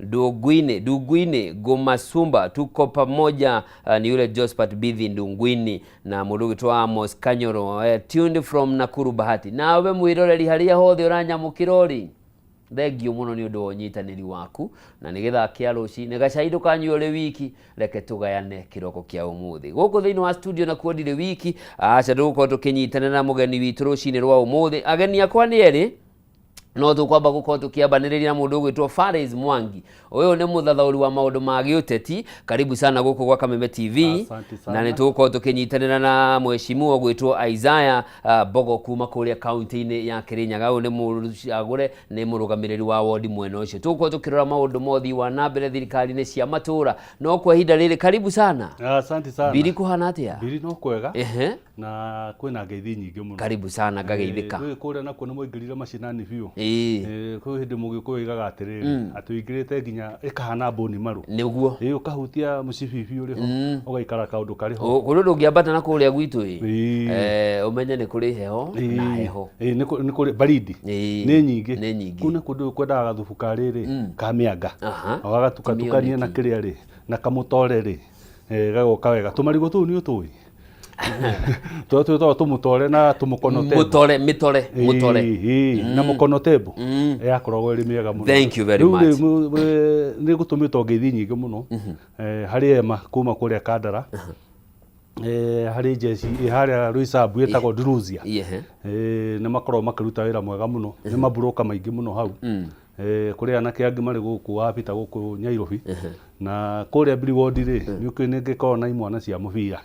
Ndungwini Gumasumba, tuko pamoja. Ni yule Josephat Bithi Ndungwini na mundu gitwa Amos Kanyoro, tuned from Nakuru Bahati. Nawe mwiroreri haria hothe uranyamukirori, thengio muno ni undu wa unyitaniri waku, na nigetha kia rucini gacai ndukanyua ri wiki, reke tugayane kiroko kia umuthi guku thiini wa studio na kuodire wiki. Acha ndugukorwo tukinyitana na mugeni witu rucini rwa umuthi. Ageni akwa ni eri no tukwamba gukorwo tukiambaniriria na mundu gwitwo Faris Mwangi. Uyu ni muthathauri wa maundu ma giuteti. Karibu sana guku gwa Kameme TV. Na ni tugukorwo tukinyitanira na mheshimiwa gwitwo Isaiah Bogo kuma kuria county-ini ya Kirinyaga. Uyu ni murucagure ni murugamiriri wa ward mwena ucio. Tugukorwo tukirora maundu mothi wa nambere thirikari-ini cia matura. No kwa ihinda riri karibu sana. Asante sana. Biri kuhana atia? Biri no kwega. Na kwina ngeithi nyingi muno. Karibu sana ngageithika. Kuria nako ni muingirire macinani biu. Kwi hindi mugikuyu igaga atiriri atuingirite nginya ikahana boni maru niguo ukahutia mucibibi uri ho ugaikara kaundu kari ho kundu ndungiambata na kuria gwitu umenye ni kuri heho na heho ni kuri baridi ni nyingi kuna kundu kwendaga gathubu kariri ka mianga ogagatukania na kiria ri na kamutore ri gagoka wega tumarigo tu ni utui to tumutore na tumukonotebe mitore na mukonotebo yakoragwo iri miega muno. Thank you very much. Ni gutumito ngeithi nyingi muno hari ema kuma kuria Kandara hari jesi hari Ruisabu yetagwo Druzia na makorwo makiruta wira mwega muno ni maburoka maingi muno hau kuria anake angi mari guku wapita guku Nyairobi na kuria Brigod ri ni ngikorwo na imwana cia mubira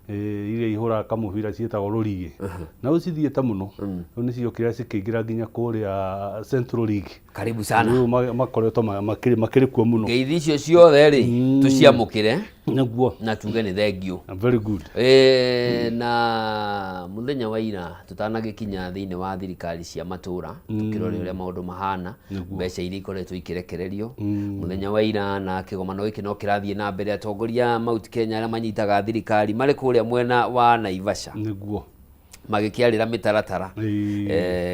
iria ihura kamubira cietagwo Rurigi na ucithiete muno ni cio kiria cikiingira nginya kuria Central League. Karibu sana. Makoretwo makiri kuo muno. Ngeithi icio ciothe ri tuciamukire naguo na tuge ni thengio. Very good. Na muthenya wa ira tutanagikinya thiini wa thirikari cia matura tukirore uria maundu mahana mbeca iria ikoretwo ikirekererio muthenya wa ira na kigomano giki no kirathie na mbere. Atongoria Mount Kenya aria manyitaga thirikari mari kuria mwena wa Naivasha niguo magikiarira mitaratara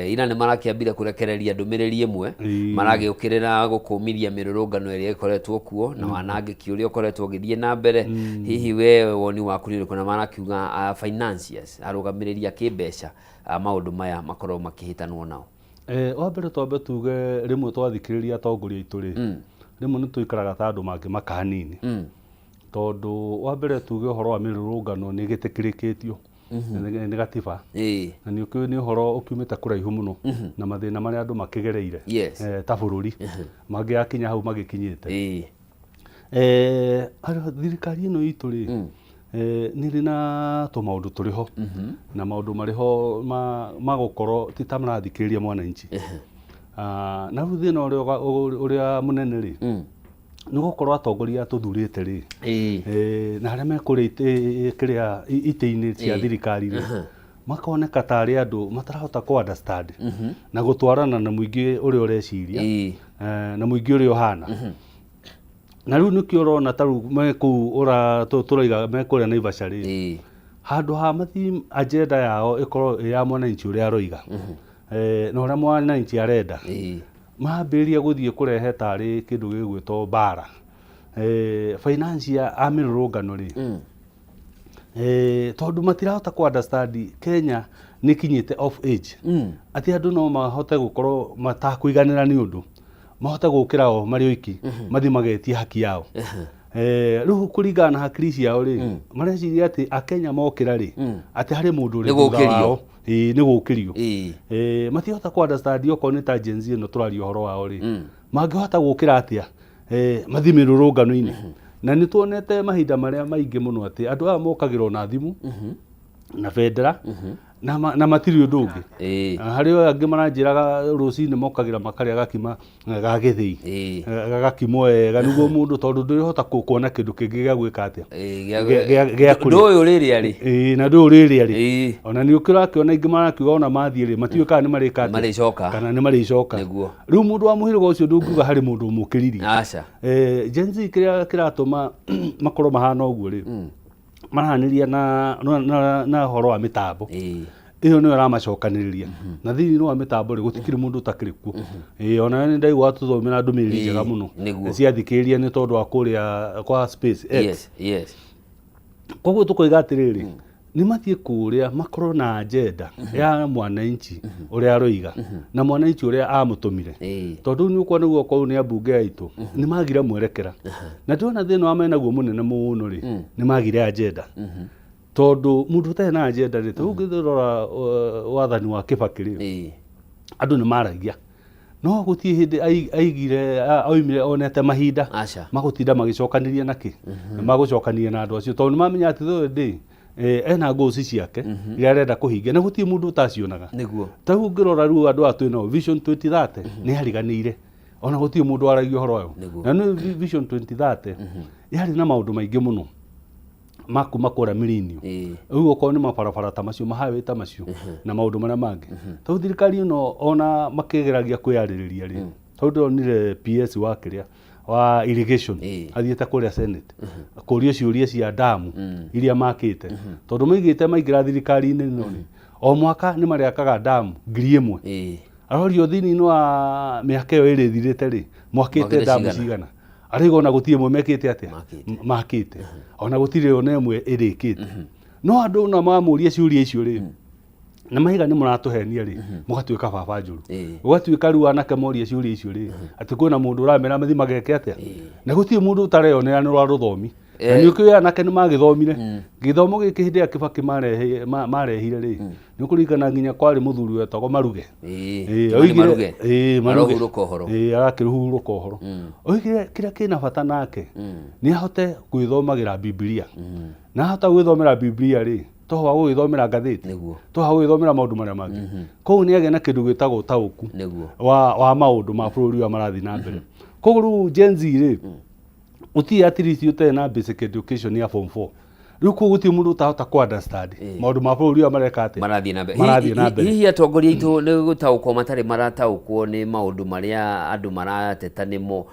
ina ni marakiambire kurekereria ndumiriri imwe maragiukirira gukumiria mirurungano iria ikoretwo kuo na wanangiki uria ukoretwo githie na mbere. Hihi we woni waku ni kuna marakiuga financiers arugamiriria kimbeca maundu maya makorwo makihitanwo nao? Wa mbere twambe tuge rimwe twathikiriria atongoria itu ri rimwe ni tuikaraga ta andu mangi makanini tondu wa mbere tuge uhoro wa mirurungano ni gitikirikitio ni gatiba na ni ukiu ni uhoro ukiumita kuraihu muno na mathina maria andu makigereire ta bururi mangi akinya hau magikinyite thirikari ino itu ri ni rina to maundu turiho na maundu mariho magukorwo ti ta marathikiriria mwananchi na ruthina uria munene ri ni gukorwo atongoria tuthurite ri na aria mekurite kiria ite-ini cia thirikari ri makoneka tari andu matarahota ku understand na gutwarana na muingi uria ureciria na muingi uria uhana na riu nikio urona taru meku ura turaiga mekuria Naivasha ri handu ha mathi agenda yao ikorwo ya mwananchi uria aroiga na uria mwananchi arenda maambĩrĩria gũthiĩ kũrehe tarĩ kĩndũ gĩgwĩtwo bara financial amirũrũngano rĩ tondu matirahota ku understand Kenya nĩ kinyĩte off age ati andũ no mahote gũkorwo matakũiganĩra nĩ ũndũ mahote gũkĩra o marĩ oiki mathi magetie haki yao rĩu kũringana na hakiri ciao rĩ mareciria atĩ akenya mokĩra rĩ atĩ harĩ mũndũ ũrĩ thutha wao ni gukirio matihota ku understand okorwo ni ta Gen Z no turaria uhoro wao ri mangihota gukira atia mathimirurungano-ini na ni tuonete mahinda maria maingi muno ati andu aya mokagirwo na thimu na bendera na matiri undu ungi hari angi maranjiraga rucini mokagira makaria gakima ga githii gakimo wega niguo mundu tondu ndurihota kuona kindu kingi gia gwika atia gia kuri ndu uyu riria ri na ndu riria ri ona ni ukirakiona ingi marakiuga ona mathie ri matiuka ni marika maricoka kana ni maricoka riu mundu wa muhirigo ucio ndunguga hari mundu mukiriri aca Gen Z kiratuma makorwo mahana uguo ri marahaniria na horo wa mitambo iyo no aramacokaniriria na thini no mitambo ri gutikiri mundu utakiri ku ona ni ndaigua tuthomera ndumiriri njega muno ciathikiria ni tondu wa kuria kwa Space X koguo tukoiga atiriri ni mathie kuria makorwo na agenda ya mwananchi uria aroiga na mwananchi uria amutumire tondu ni ukwo niguo kwa ni abunge aitu ni magira mwerekera na ndona thina wa menaguo munene muno ri ni magire agenda tondu mundu utarĩ na agenda ri tungithirora wathani wa Kibaki ri andu ni maragia no gutie hindi aigire oimire onete mahinda magutinda magicokaniria naki magucokania na andu acio tondu mamenya ati though ndi ena goals ciake iria arenda kuhingia na gutie mundu utacionaga niguo tagu ngirora riu andu atu no Vision 2030 ni hariganire ona gutie mundu aragia horo uyu na ni Vision 2030 yari na maundu maingi muno makura mirinio uguo ko ni mabarabara ta macio mahawe ta macio na maundu maria mangi tagu thirikari ino ona makigeragia kwiyaririria ri tondu onire PS wa kiria wa irrigation athiete kuria Senate kuria ciuria cia damu iria makite tondu maigite maingira thirikari-ini no o mwaka ni mariakaga damu 1,000 arorio thini no a miaka iyo iri thirite ri mwakite damu cigana arigo na gutie mwe mekite atia makite ona gutire ona emwe irikite no andu na mamuria ciuria icio ri na mahiga ni muratuhenia ri mugatuika baba njuru ugatuika riu anake moria ciuria icio ri ati kwina mundu uramera mathi mageke atia na gutie mundu utareyonera ni rwa ruthomi na ni ukio anake ni magithomire githomo giki hindi ya Kibaki marehire ri ni kuringana nginya kwari muthuri wetagwo Maruge Maruge rukohoro arakiruhuruka uhoro oigire kiria kina bata nake ni ahote gwithomagira Biblia na ahota gwithomera Biblia ri toho wa gwithomera ngatheti toho wa gwithomera maundu maria mangi koguo ni agena na kindu gwitagwo tauku wa maundu ma bururi wa marathi na mbere koguo riu Gen Z ri uti atirisi ute na basic education ya form 4 riu kuguti mundu utahota ku understand maundu ma bururi wa mareka ate marathi na mbere hihi atongoria itu ni gutaukwo matari marataukwo ni maundu maria andu marateta nimo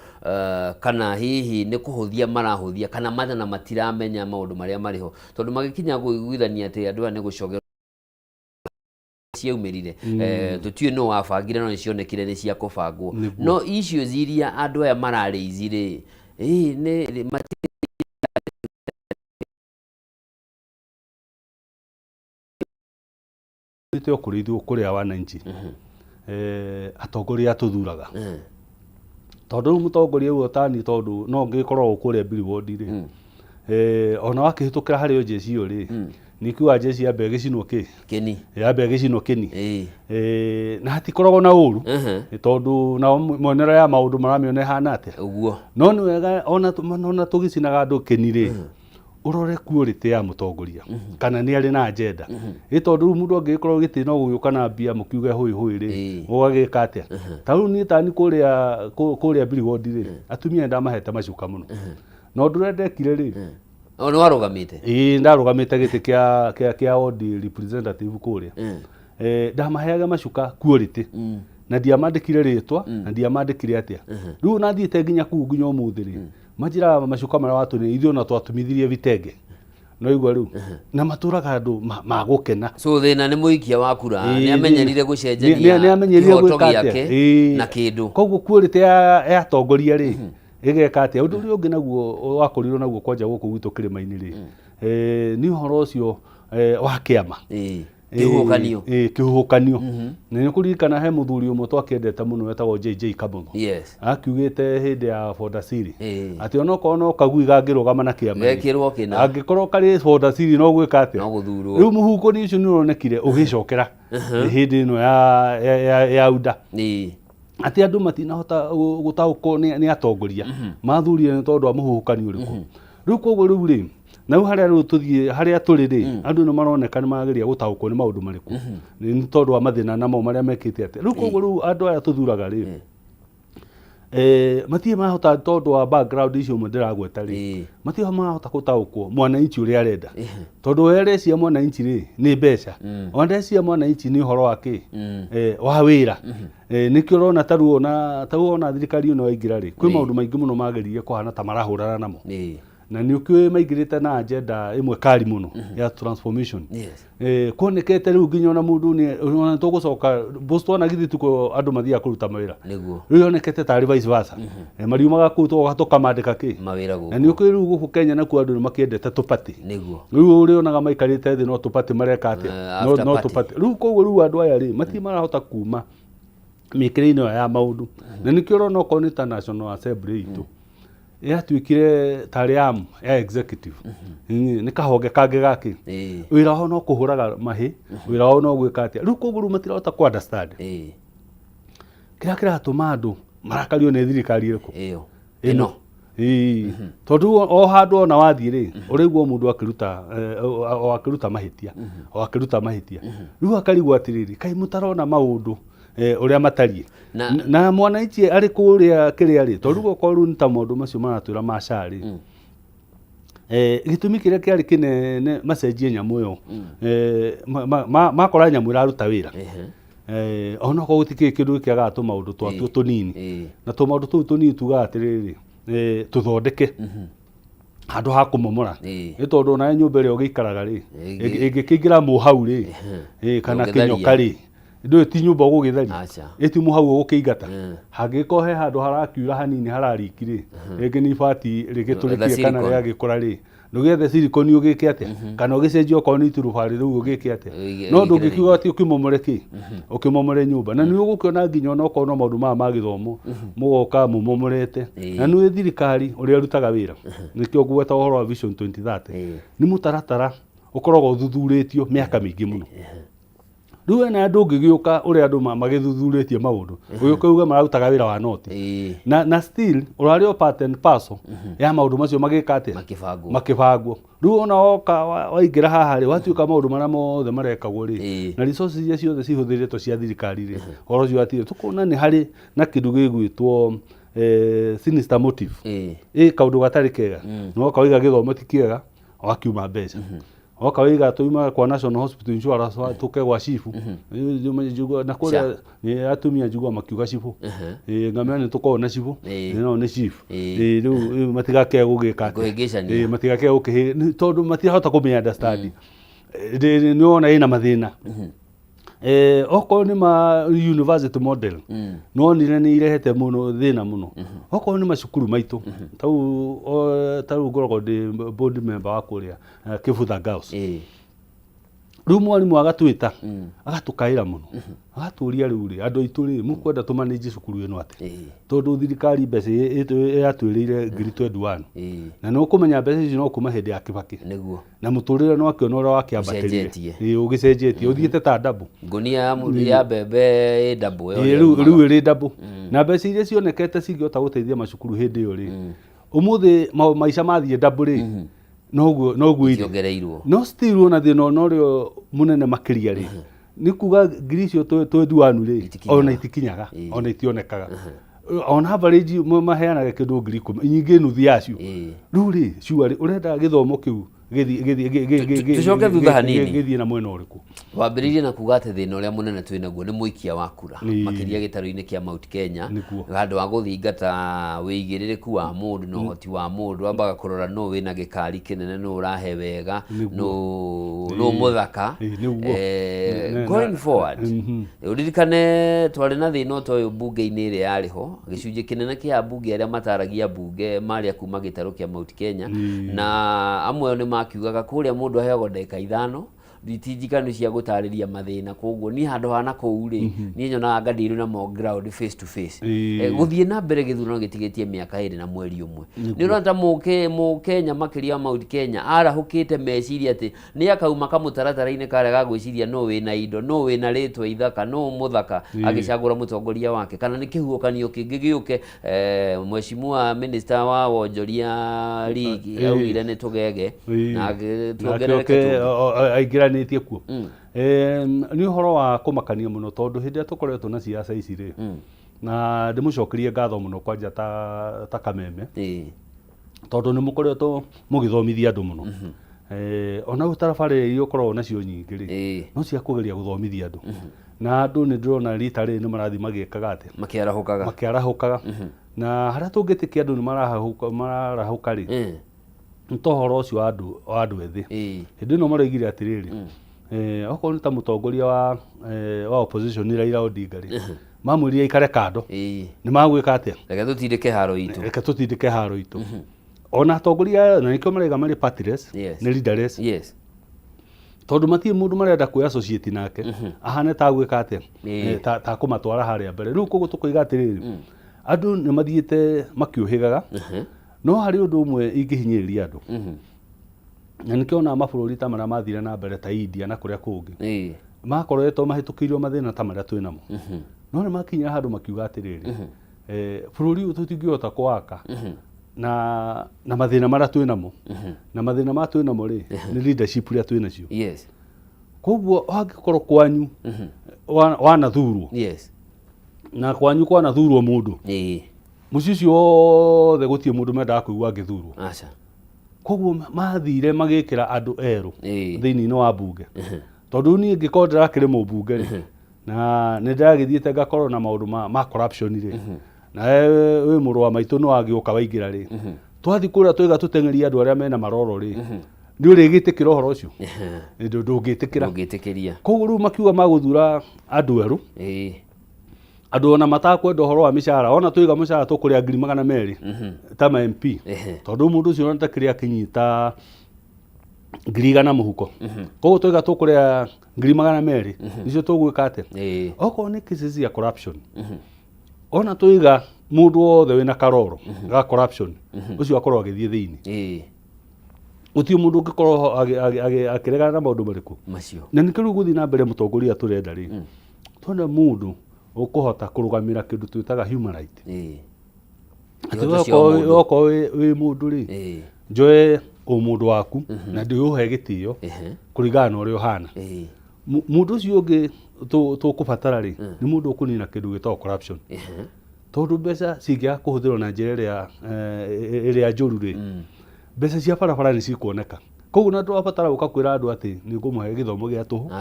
kana hihi ni kuhuthia marahuthia kana mathana matiramenya maundu maria mariho tondu magikinya guiguithania ati andu ni gucogerwo ciaumirire tutue no wabangire no cionekire ni cia kubangwo no icio ziria andu aya marareizire ne nitio kurithu kuria wananchi atongoria tuthuraga tondu mutongoria uyo tani tondu no ngikorwo kuria billboard ri ona wakihitukira hario jeci yo ri nikiwa jeci ya bege cino kini ya bege cino kini na hatikoragwo na uru tondu na monera ya maundu maramione hana atia uguo no ni wega ona tugicinaga andu kini ri urore quality ya mutongoria kana ni ari na agenda tondu mundu angikorwo giti no guyuka na mbia mukiuge hui hui ri ugagika atia taru ni tani kuria billboard ri atumia ndamahete macuka muno no ndurendekire ri no warugamite ndarugamite giti kia ward representative kuria ndamaheaga macuka quality na ndiamandikire ritwa na ndiamandikire atia riu nathiite nginya ku nginya umuthi ri majira macuka mara watu ni ithio na twatumithirie vitenge no igwa riu na maturaga andu magukena so thina ni muikia wa kura ni amenyerire gucenjania ni amenyerire gwika na kindu koguo quality ya tongoria ri igeka atia undu uri ungi naguo wakorirwo naguo kwanja guku gwitu kirima-ini ri ni horo ucio wa kiama kihuhukanio na ni kuririkana he muthuri umwe twakiendete muno wetagwo JJ Kamungo akiugite hindi ya Fondasiri ati ona ko no kaguiga ngirugama na kiama angikorwo kari Fondasiri no gwika atia riu muhuko ni ucio ni uronekire ugicokera hindi no ya uda ati andu matinahota gutauko ni atongoria mathurire ni tondu wa muhuhukani uriku riu koguo riu ri na haria riu tuthie haria turi ri andu ni maroneka ni mageria gutauko ni maundu mariku ni tondu wa mathina namo maria mekite ati riu koguo riu andu aya tuthuraga ri matie mahota tondu wa background icio mwe ndiragweta ri matie mahota gutaukwo mwananchi uria arenda tondu werecia mwananchi ri ni mbeca ondecia mwananchi ni horo wake wa wira nikio rona taruona thirikari no ingira ri kwi maundu maingi muno mageririe kuhana ta marahurana namo na nä å kä maingä te na agenda ä mwe kari må no ya transformation kuonekete rä u nginya ona må ndå tå gå coka bostwana githi tuko andå mathiaga kå ruta mawä ra rä u yonekete tarä vice versa mariumaga kå u tå kamandä ka kä na nä å kä rä u gå kå Kenya nakuo andå nä makiendete tå patä rä u å rä onaga maikarä te thä no tå patä mareka atä no tå patä rä u koguo rä u andå aya rä matirä marahota kuma mä kä rä-inä ya maå ndå na nä kä orona okorwo nä ta National Assembly itå yatuikire tarä amu ya executive nä kahonge kangä gakä wä ra wao no kå hå raga mahä wä ra wao no gwä ka atä rä u koguo rä u matirahota kå understand kä rä a kä ratå ma andå marakario nä thirikari ä kå ä no tondå o handå ona wathiä rä å raigua må ndå akä ruta mahä tia rä u akarigwo atä rä rä kaä må tarona maå ndå å rä a matariä na mwananchi arä kå rä a kä rä a rä tondå gokorwo rä u nä ta maå ndå macio maratwä ra macarä gä tå mi kä rä a kä arä kä nene macenjie nyamå ä yo makora nyamå ä raruta wä ra onokorwo gå tikä kä ndå gä kä agaga tå maå ndå twatuo tå nini na tå maå ndå tå u tå nini tugaga atä rä rä tå thondeke handå ha kå momora nä tondå ona nyå mba ä rä a å gä ikaraga rä ä ngä kä ingä ra må hau rä kana kä nyoka rä ndå ti nyå mba å gå gä thari ä ti må hau å gå kä ingata hangä korwo he handå harakiura hanini harariki rä rä ngä nä ibati rä gä tå rä kie kana rä agä kå ra rä ndå gethe siliconi å gä ke atä kana å gä cenjia okorwo nä itå rå barä rä u å gä ke atä no ndå ngä kiuga atä å kä momore kä å kä momore nyå mba na nä å gå kä ona nginya ona okorwo no maå ndå maya ma gä thomo må goka må momorete na nä thirikari å rä a rutaga wä ra nä kä o ngweta å horo wa Vision 2030 nä må taratara å koragwo å thuthurä tio mä aka mä ingä må no rä u ena andå å ngä gä å ka å rä a andå magä thuthurä tie maå ndå å gä å kauga mararutaga wä ra wa noti na still å rarä o part and parcel ya maå ndå macio magä ka atä makä bangwo rä u ona woka waingä ra haha rä watuä ka maå ndå marä a mothe marekagwo rä na resources iria ciothe cihå thä rä two cia thirikari rä horo cio atirä tå kona nä harä na kä ndå gä gwä two sinister motive kaå ndå gatarä kega no kawaiga gä thomo ti kĩega wakiuma mbeca oka wiga tuima kwa National Hospital Insurance tuke gwa cibu na kule ni atumia njugwa makiuga cibu ngamenya ni tuko na cibu no ni cibu riu matigake gugika matigake gukihe tondu matihota kumenya understand ni ona ina mathina okorwo nä ma university model no nire nä irehete må no thä na må no okorwo nä macukuru maitå tarä u ngoragwo ndä board member wa kå rä a kä butha girls rä u mwarimå agatwä ta agatå kaä ra må no agatå ria rä u rä andå aitå rä må kwenda tå manage cukuru ä no atä tondå thirikari mbeca yatuä rä ire ngiri 21 na nä å kå menya mbeca ici no kuma hä ndä ya kä bakä na må tå rä re no akä ona å rä a wakä ambatä å gä cenjetie å thiä te ta ndambå ngunia ya mbembe ä ndambå rä u ä rä ndambå na mbeca iria cionekete cingä hota gå teithia macukuru hä ndä ä yo rä å må thä maica mathiä ndambå rä noguo ire no still ona thä na ona å rä o må nene makä ria rä nä kuga ngiri icio twenduanu rä ona itikinyaga ona itionekaga on average maheanaga kä ndå ngiri 10 nyingä nuthu yacio rä u rä ciua rä å renda gä thomo kä u tucoke thutha hanini githie na mwena ũrĩkũ wambĩrĩirie na kuga atĩ thĩna ũrĩa mũnene twĩ naguo nĩ mũikia wa kura makĩria gĩtarũ-inĩ kĩa Mount Kenya handũ wa gũthingata wĩigĩrĩrĩku wa mũndũ na ũhoti wa mũndũ wambaga kũrora no wĩna gĩkari kĩnene no ũrahe wega no mũthaka going forward ũririkane twarĩ na thĩna ũyũ mbunge-inĩ ĩrĩa yarĩ ho gĩcunjĩ kĩnene kĩa mbunge arĩa mataragia mbunge marĩa kuma gĩtarũ kĩa Mount Kenya na amwe nĩ makiugaga kũrĩa mũndũ aheagwo ndagĩka 5 thitinjikano cia gũtarĩria mathĩna koguo ni handũ hana kũu rĩ niĩ nyonaga ngadĩrwo na mo ground face to face gũthiĩ na mbere gĩthurano gĩtigĩtie mĩaka 2 na mweri ũmwe nĩ ũrona ta Mũkenya makĩria Mount Kenya arahũkĩte meciria atĩ nĩ akauma kamũtaratara-inĩ karĩa ga gwĩciria no wĩna indo no wĩna rĩtwa ithaka no mũthaka agĩcagũra mũtongoria wake kana nĩ kĩhuhũkanio kĩngĩ gĩũke mheshimiwa minister wa wonjoria Rigi augire nĩ tũgege na tuongerereke aingĩranĩtie kuo nĩ ũhoro wa kũmakania mũno tondũ hĩndĩ ĩrĩa tũkoretwo na ciaca ici rĩ na ndĩmũcokerie ngatho mũno kwanja ta Kameme tondũ nĩ mũkoretwo mũgĩthomithia andũ mũno ona ũtarabarĩra iria ũkoragwo nacio nyingĩ rĩ no cia kũgeria gũthomithia andũ na andũ nĩ ndĩrona rita rĩrĩ nĩ marathiĩ magĩkaga atĩ makĩarahũkaga na harĩa tũngĩtĩkia andũ nĩ mararahũka rĩ ntohoro ucio wa andu ethi hindi no maroigire atiriri okorwo ni ta mutongoria wa opposition Raila Odinga ri mamwiriye ikare kando ni magwika atia reke tutindike haro itu ona atongoria na nikio marega mari partiless ni leaderless tondu matie mundu marenda ku associate nake ahane ta gwika atia ta kumatwara haria mbere riu koguo tukoiga atiriri andu ni mathiite makiuhigaga no hari undu umwe ingihinyiriria andu na nikiona mabururi ta mara mathire na mbere ta India na kuria kungi makoretwo mahitukirio mathina ta maria twinamo no ni makinya handu makiuga atiriri bururi uyu tutingihota kwaka na mathina maria twinamo na mathina ma twinamo ri ni leadership ria twinacio koguo wangikorwo kwanyu wanathurwo na kwanyu kwanathurwo mundu muci ucio wothe gutie mundu mendaga kuigua angithurwo koguo mathire magikira andu eru thiini wa bunge tondu ni ngikorwo ndirakiri mubunge ri na ni ndiragithiite ngakorwo na maundu ma corruption ri na we muru wa maitu no agiuka waingira ri twathi kuria twiga tutengeria andu aria mena maroro ri ni urigitikira uhoro ucio ndungiitikiria koguo riu makiuga maguthura andu eru andu ona matakwenda uhoro wa mishara ona twiga mushara tukuria 200,000 ta ma MP tondu mundu ucio ona takiria kinyita 100 muhuko koguo twiga tukuria 200,000 nicio tugwika ate oko ni cases ya corruption ona twiga mundu wothe wina karoro ga corruption ucio akorwo agithie thiini uti mundu ungikorwo akiregana na maundu mariku macio na nikiru guthi na mbere mutongoria turenda ri tonda mundu ukuhota kurugamira kindu twitaga human right oko wi mundu ri njoe mundu waku na ndiuhe gitio kuringana na uria uhana mundu ucio ungi tukubatara ri ni mundu ukunina kindu gitagwo corruption tondu mbeca cingia kuhuthirwo na njira iria njuru ri mbeca cia barabara ni cikuoneka koguo na ndwabatara guka kwira andu ati ni ngumuhe githomo gia tuhu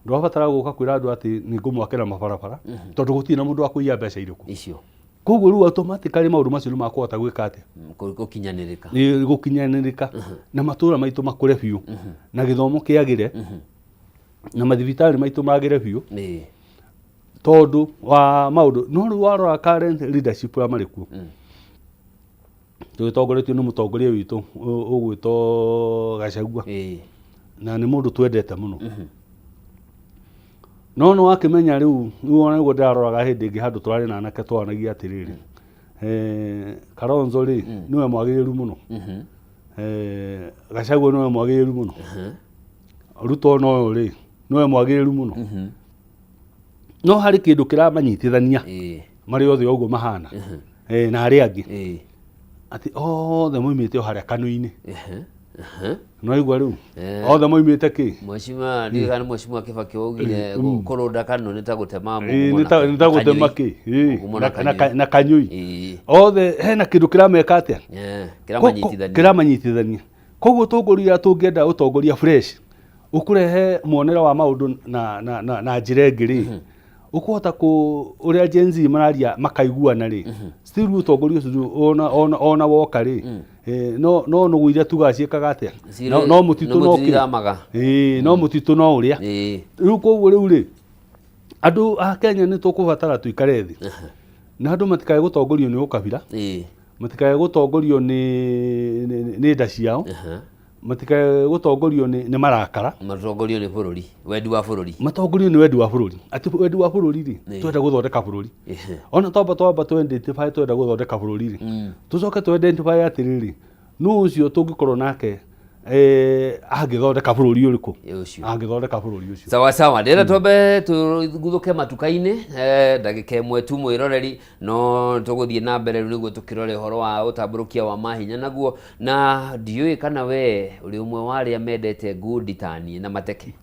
ndwabatara guka kwira andu ati ni ngumwakira mabarabara tondu gutina mundu wa kuiya mbeca iriku icio koguo riu automatically maundu macio ni makuhota gwika ati gukinyanirika na matura maitu makure biu na githomo kiagire na mathibitari maitu magire biu tondu wa maundu no riu warora current leadership ya mariku tugitongoretio ni mutongoria witu ugwitwo Gachagua na ni mundu twendete muno no wakimenya riu ona niguo ndiraroraga hindi ingi handu turari na anake twanagia atiriri Kalonzo ri niwe mwagiriru muno Gachagua niwe mwagiriru muno Ruto no ri niwe mwagiriru muno no hari kindu kiramanyitithania mari othe uguo mahana na hari angi ati othe moimite haria kanu-ini no igwa riu othe moimite ki mwashima ndigana mwashima Kibaki ugire kurunda kanu nitagutema nitagutema ki na kanyui othe hena kindu kirameka atia kiramanyitithania koguo tongoria tungienda utongoria fresh ukurehe muonera wa maundu na njira ngiri ukuhota ku uria Gen Z mararia makaiguana ri still utongoria ucio ona woka ri no guire tugaciikaga atia no mutitu no kiramaga no mutitu no uria riu koguo riu ri andu a Kenya ni tukubatara tuikare thi na andu matikae gutongorio ni ukabira matikae gutongorio ni nda ciao matikae gutongorio ni marakara matongorio ni bururi wendi wa bururi matongorio ni wendi wa bururi ati wendi wa bururi ri twenda guthondeka bururi ona twamba identify twenda guthondeka bururi ri tucoke tu identify atiriri no ucio tungikorwo nake agithondeka bururi uriku agithondeka bururi ucio sawa sawa ndira twambe tuguthuke matuka-ini ndagika imwe tu mwiroreri no tuguthie na mbere niguo tukirore horo wa utamburukia wa mahinya naguo na ndiui kana we uri umwe wari amendete good tani na mateke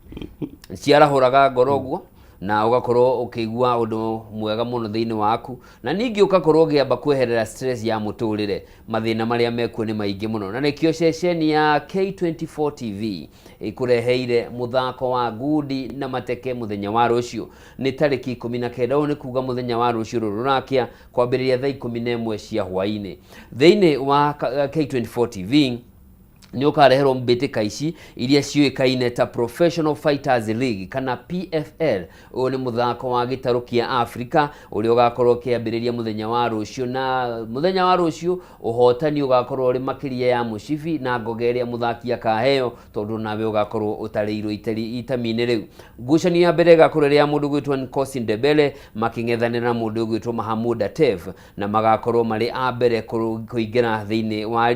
ciarahuraga ngoro guo na ugakorwo ukigua undu mwega muno thiini waku na ningi ugakorwo ugiamba kweherera stress ya muturire mathina maria mekuo ni maingi muno na nikio ceceni ya K24 TV ikureheire muthako wa ngudi na mateke muthenya wa rucio ni tariki 19 ni kuga muthenya wa rucio rurakia kwambiriria thaa 11 cia hwaini thiini wa K24 TV ni ukareherwo mbitika ici iria ciuikaine ta Professional Fighters League kana PFL. Uyu ni muthako wa gitaru kia Africa uria ugakorwo kiambiriria muthenya wa rucio, na muthenya wa rucio uhotani ugakorwo uri makiria ya mucibi na ngogeria muthaki akaheo tondu nawe ugakorwo utareirwo itamine riu. Ngucanio ya mbere igakorwo ria mundu gwitwa Nkosi Ndebele making'ethanira na mundu gwitwa Mahamud Atef, na magakorwo mari a mbere kuingira thiini wa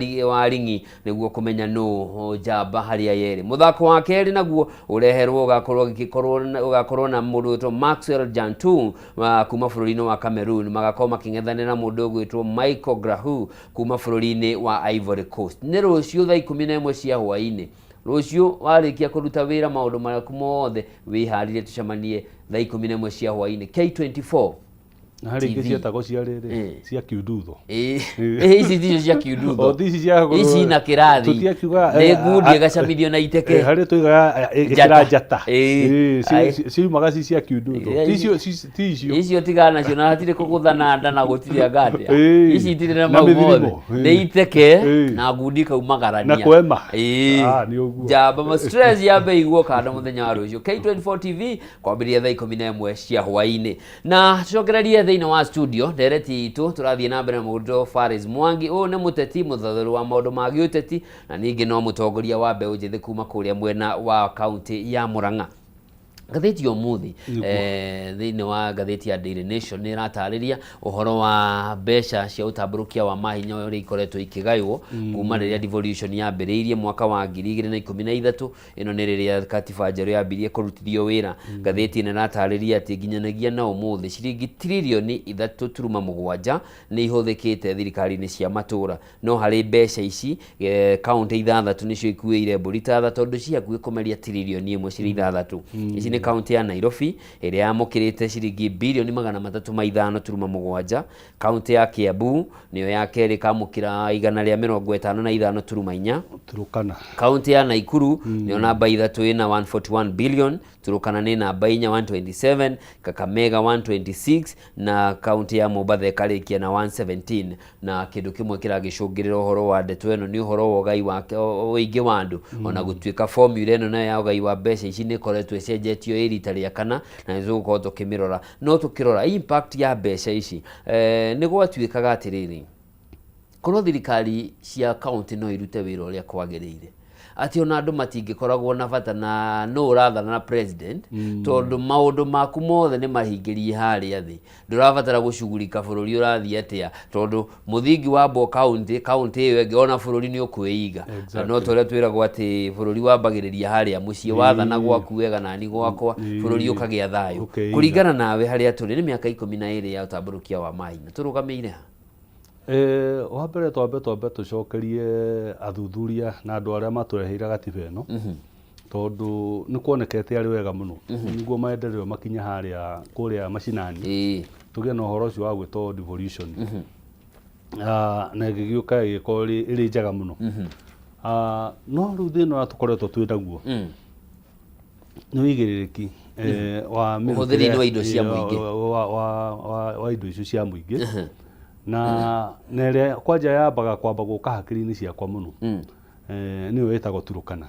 ringi niguo kumenya no jamba haria yeri. Muthako wa keri naguo ureherwo ugakorwo na mundu gwitwa Maxwell Jantu kuma bururi-ini wa Cameroon, magakorwo making'ethanira mundu gwitwa Michael Grahu kuma bururi-ini wa Ivory Coast. Ni rucio thaa 11 cia hwaini. Rucio warikia kuruta wira maundu maraku mothe wiharire tucemanie thaa 11 cia hwaini. K24 na hari ingĩ ciatagwo cia rĩrĩ cia kiundutho. Ici ndicio cia kiundutho. Ici na kĩrathi nĩ ngundi gacamithio na iteke harĩ tũigaga ĩkĩra njata ciumaga ci cia kiundutho. Icio tigana nacio na hatirĩ kũgũthana nda na gũtirĩ angatia. Ici itirĩ na mau mothe nĩ iteke na ngundi kaumagarania na kwema. Nĩ ũguo njamba ma stress ya beigwo kanda mũthenya wa rũciũ. K24 TV kwambĩrĩria thaa 11 cia hwainĩ, na tucokererie thĩinĩ wa studio ndereti itu turathie na mbere mũndũ Faris Mwangi. Ũyũ nĩ mũteti mũthathiru wa maũndũ ma gĩũteti na ningĩ no mũtongoria wa mbeũ njĩthĩ kuma kũrĩa mwena wa kaunti ya Murang'a. Gatheti ya umuthi thĩinĩ wa gatheti ya Daily Nation nĩ ĩratarĩria ũhoro wa mbeca cia ũtambũrũkia wa mahinya ũrĩa ikoretwo ikĩgaywo kuma rĩrĩa devolution yambĩrĩirie mwaka wa 2013. Ĩno nĩ rĩrĩa katiba njerũ yambirie kũrutithio wĩra. Gatheti nĩ ĩratarĩria atĩ nginyanagia na ũmũthĩ ciringi trilioni 3.7 nĩ ihũthĩkĩte thirikari-inĩ cia matũra, no harĩ mbeca ici kaunti 6 nĩcio ikuĩire mbũri ta 3 tondũ ciakuĩ kũmeria trilioni 1 cirĩ 6. Ici nĩ kaunti ya Nairobi ĩrĩa yamũkĩrĩte ciringi bilioni 305.7. Kaunti ya Kiambu nĩyo ya kerĩ kamũkĩra 155.4. Turukana. Kaunti ya Naikuru nĩyo namba 3 ĩna 141 billion. Turukana nĩ namba 4 127, Kakamega 126 na kaunti ya Mombasa ĩkarĩkia na 117. Na kĩndũ kĩmwe kĩragĩcũngĩrĩra ũhoro wa ndeto ĩno nĩ ũhoro wa ũgai wa ũingĩ wa andũ, ona gũtuĩka formula ĩno nayo ya ũgai wa mbeca ici nĩ ĩkoretwo ĩcenjetio rita rĩa kana na nĩtũgũkorwo tũkĩmĩrora. No tũkĩrora impact ya mbeca ici nĩ gwatuĩkaga atĩrĩrĩ, korwo thirikari cia kaunti no irute wĩra ũrĩa kwagĩrĩire atĩ ona andũ matingĩkoragwo na bata na no ũrathana na president tondũ maũndũ maku mothe nĩ mahingĩrie harĩa thĩ. Ndũrabatara gũcugurika bũrũri ũrathiĩ atĩa tondũ mũthingi wa mbo kaunti ĩyo ĩngĩ ona bũrũri nĩ ũkwĩiga. No tũrĩa twĩragwo atĩ bũrũri wambagĩrĩria harĩa mũciĩ, wathana gwaku wega nani gwakwa, bũrũri ũkagĩa thayũ. Kũringana nawe harĩa tũrĩ nĩ mĩaka 12 ya ũtambũrũkia wa mahinya tũrũgamĩire ha? Wa mbere twambe tũcokerie athuthuria na andũ arĩa matũreheire gatiba ĩno tondũ nĩ kuonekete arĩ wega mũno nĩguo maendereo makinya harĩa kũrĩa macinani tũgĩe na ũhoro ũcio wa gwĩtwo devolution na ĩgĩgĩũka ĩgĩkorwo ĩrĩ njega mũno. No rĩu thĩna ũrĩa tũkoretwo twĩ naguo nĩ wĩigĩrĩrĩki wa ũhũthĩri wa indo cia mũingĩ wa indo icio cia mũingĩ na ĩrĩa kwanja yambaga kwamba gũka hakiri-inĩ ciakwa mũno nĩyo ĩtagwo Turukana.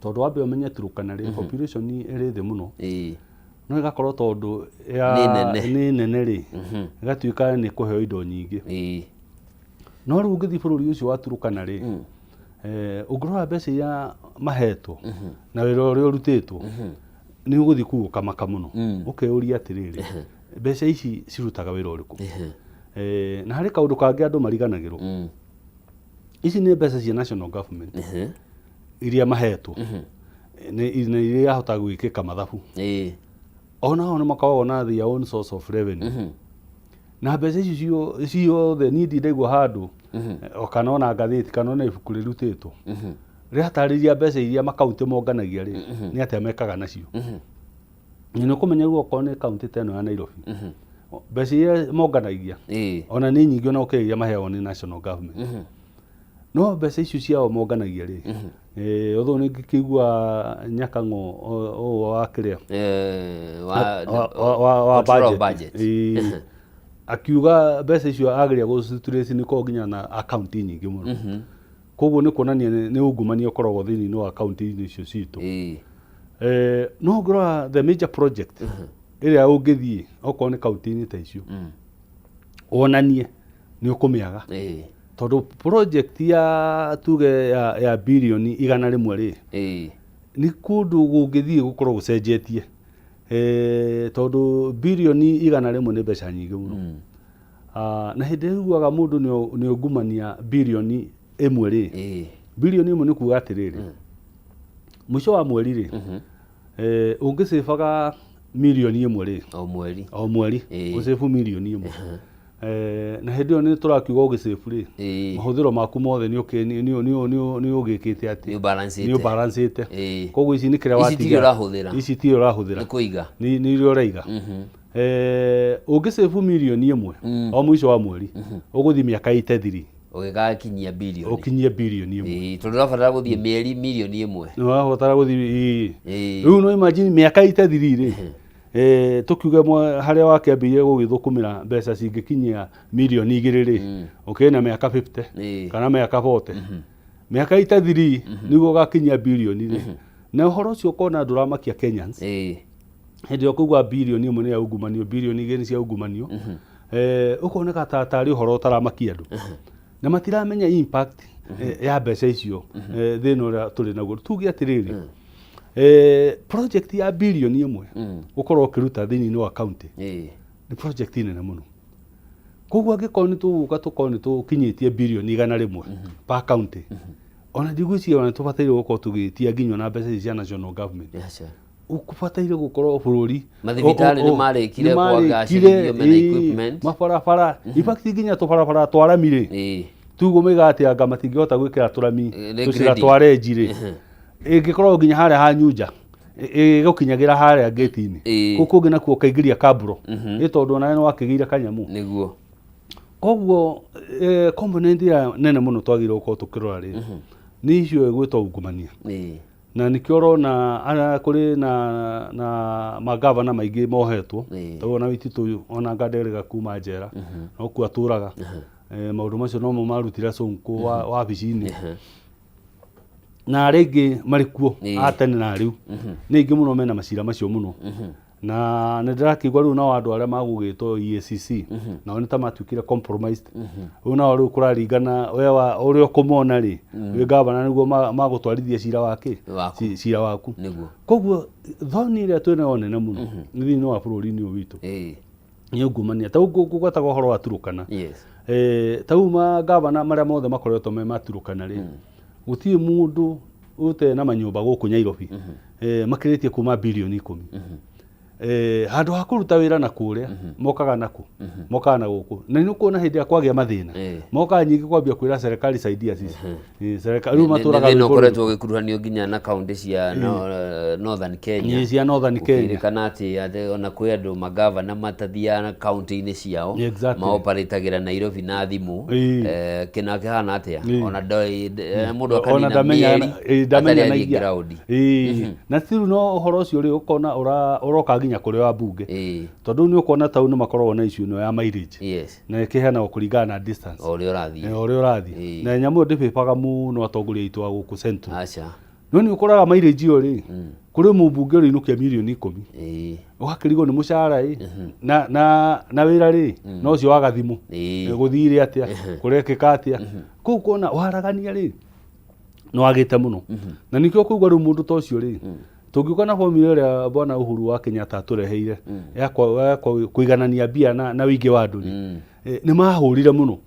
Tondũ wambe ũmenye Turukana rĩ population ĩrĩ thĩ mũno no ĩgakorwo tondũ nĩ nene rĩ ĩgatuĩka nĩ kũheo indo nyingĩ. No rĩu ũngĩthiĩ bũrũri ũcio wa Turukana rĩ ũngĩrora mbeca iria mahetwo na wĩra ũrĩa ũrutĩtwo nĩ ũgũthiĩ kuo kamaka mũno ũkeyũria atĩrĩrĩ mbeca ici cirutaga wĩra ũrĩkũ? Na harĩ kaũndũ kangĩ andũ mariganagĩrwo, ici nĩ mbeca cia national government iria mahetwo na iria yahota gwĩkĩka mathabu. Ona hao nĩ makoragwo na their own source of revenue na mbeca icio ciothe niĩ ndindaigua handũ kana ona ngathĩti kana ona ibuku rĩrutĩtwo rĩatarĩria mbeca iria makaunti monganagia rĩ nĩ atĩa mekaga nacio. Nĩ ũkũmenya guo nĩ kaunti ta ĩno ya Nairobi mbeca iria monganagia ona nĩ nyingĩ ona ũkĩrĩria maheagwo nĩ national government. No mbeca icio ciao monganagia rĩ although nĩ ngĩkĩigua Nyakang'o o wa kĩrĩa wa budget akiuga mbeca icio ageria gũcitrace nĩ kwa nginya na akaunti nyingĩ mũno. koguo nĩ kuonania nĩ ungumania ũkoragwo thĩinĩ wa kaunti-inĩ icio citũ. No ngorora the major project ĩrĩa ũngĩthiĩ okorwo nĩ kaunti-inĩ ta icio wonanie nĩ ũkũmĩaga, tondũ project ya tuge ya birioni 100 nĩ kũndũ gũngĩthiĩ gũkorwo gũcenjetie, tondũ birioni 100 nĩ mbeca nyingĩ mũno. Na hĩndĩ ĩrĩa mũndũ nĩ ungumania birioni 1 birioni 1 nĩ kuuga atĩrĩrĩ, mũico wa mweri ũngĩcĩbaga milioni 1 o mweri ũcĩbu milioni 1, na hĩndĩ ĩyo nĩ tũrakiuga ũgĩcĩbu mahũthĩro maku mothe nĩ ũgĩkĩte atĩ nĩ ũbalancĩte, koguo ici nĩ kĩrĩa watiga, ici ti ũrahũthĩra, nĩ iria ũraiga. Ũngĩcĩbu milioni 1 o mũico wa mweri ũgũthiĩ mĩaka 83 ũgĩgakinyia birioni, ũkinyie birioni 1, tondũ ũrabatara gũthiĩ mĩeri milioni 1, nĩ ũrabatara gũthiĩ. Rĩu no imagine mĩaka 83 tukiuge harĩa wakĩambĩrĩirie gũgĩthũkũmĩra mbeca cingĩkinyia milioni 2 ũkĩrĩ na mĩaka 50 kana mĩaka 40, mĩaka 83 nĩguo ũgakinyia birioni. Na ũhoro ũcio ũkona ndũramakia Kenyans hĩndĩ ĩyo kũigua birioni 1 nĩ ya ungumanio, birioni 2 nĩ cia ungumanio, ũkoneka tarĩ ũhoro ũtaramakia andũ, na matiramenya impact ya mbeca icio thĩna ũrĩa tũrĩ naguo. Tuge atĩrĩrĩ, project ya birioni 1 ũkorwo ũkĩruta thĩinĩ wa county nĩ project nene mũno. Koguo angĩkorwo nĩ tũgũka tũkorwo nĩ tũkinyĩtie birioni 100 per county, ona ndigwĩciria ona tũbataire gũkorwo tũgĩtia nginya na mbeca cia national government. Ukubataire gũkorwo bũrũri mathibitarĩ nĩ marĩkire kwagacĩrithio mena equipment, mabarabara ibakithi nginya tũbarabara twaramire tugũmĩga atĩ anga matingĩhota gwĩkĩra tũrami tũcira tware njirĩ, ĩngĩkorwo nginya harĩa ha Nyunja ĩgũkinyagĩra harĩa gate-inĩ, kũkũ kũngĩ nakuo kaingĩria kaburo, nĩ tondũ ona nĩ wakĩgĩire kanyamu nĩguo. Koguo component ya nene mũno twagĩrĩirwo gũkorwo tũkĩrora rĩ nĩ icio gwĩtwo ungumania. Na nĩkĩo ũrona kũrĩ na magavana maingĩ mohetwo, tondũ ona Waititu ona Nganderega kuma njera no kuo atũraga, maũndũ macio no mo marutire Sonko wabici-inĩ, na arĩa aingĩ marĩ kuo a tene na rĩu nĩ aingĩ mũno mena macira macio mũno. Na nĩ ndĩrakĩigua rĩu nao andũ arĩa magũgĩtwo EACC nao nĩ ta matuĩkire compromised. Rĩu nao rĩu kũraringana ũrĩa ũkũmona rĩ wĩ gavana nĩguo magũtwarithia cira waku. Koguo thoni ĩrĩa twĩ nayo nene mũno thĩinĩ wa bũrũri-inĩ ũyũ witũ nĩ ungumania. Ta gwetaga ũhoro wa Turukana, ta rĩu magavana marĩa mothe makoretwo me maturukana rĩ gũtirĩ mũndũ ũte na manyũmba gũkũ Nairobi makĩrĩtie kuma birioni 10. Handũ ha kũruta wĩra na kũrĩa mokaga naku, mokaga na gũkũ, na nĩ ũkuona hĩndĩ ya kwagĩa mathĩna mokaga nyingĩ kwambia kwĩra serikali saidia sisi. Serikali rĩu matũraga nĩ ũkoretwo ũgĩkuruhanio nginya na kaunti cia Northern Kenya, cia Northern Kenya, kana atĩ ona kwĩ andũ magavana matathiaga kaunti-inĩ ciao maoparetagĩra Nairobi na thimũ, kĩna kĩhana atĩa ona mũndũ akanina mĩeri atarĩ athiĩ ground. Na rĩu no ũhoro ũcio rĩ ũkona ũroka nginya kũrĩ wa mbunge, tondũ nĩ ũkuona taũ nĩ makoragwo na issue ĩno ya mileage, na ĩkĩheanagwo kũringana na distance o ũrĩa ũrathiĩ, na nyamũ ĩyo ndĩbĩbaga mũno atongoria aitũ a gũkũ Central. No nĩ ũkoraga mileage ĩyo rĩ kũrĩ mũmbunge ũrĩ inũkia milioni 10 ũgakĩrigwo nĩ mũcara na wĩra rĩ no ũcio wa gathimũ gũthire atĩa kũrekĩka atĩa, kũu kuona waragania rĩ no wagĩte mũno. Na nĩkĩo kũigua rĩu mũndũ ta ũcio rĩ tũngiuka na formula ĩrĩa bwana Uhuru wa Kenyatta atũreheire ya kũiganania mbia na wĩingĩ wa andũ nĩ mahũrire mũno.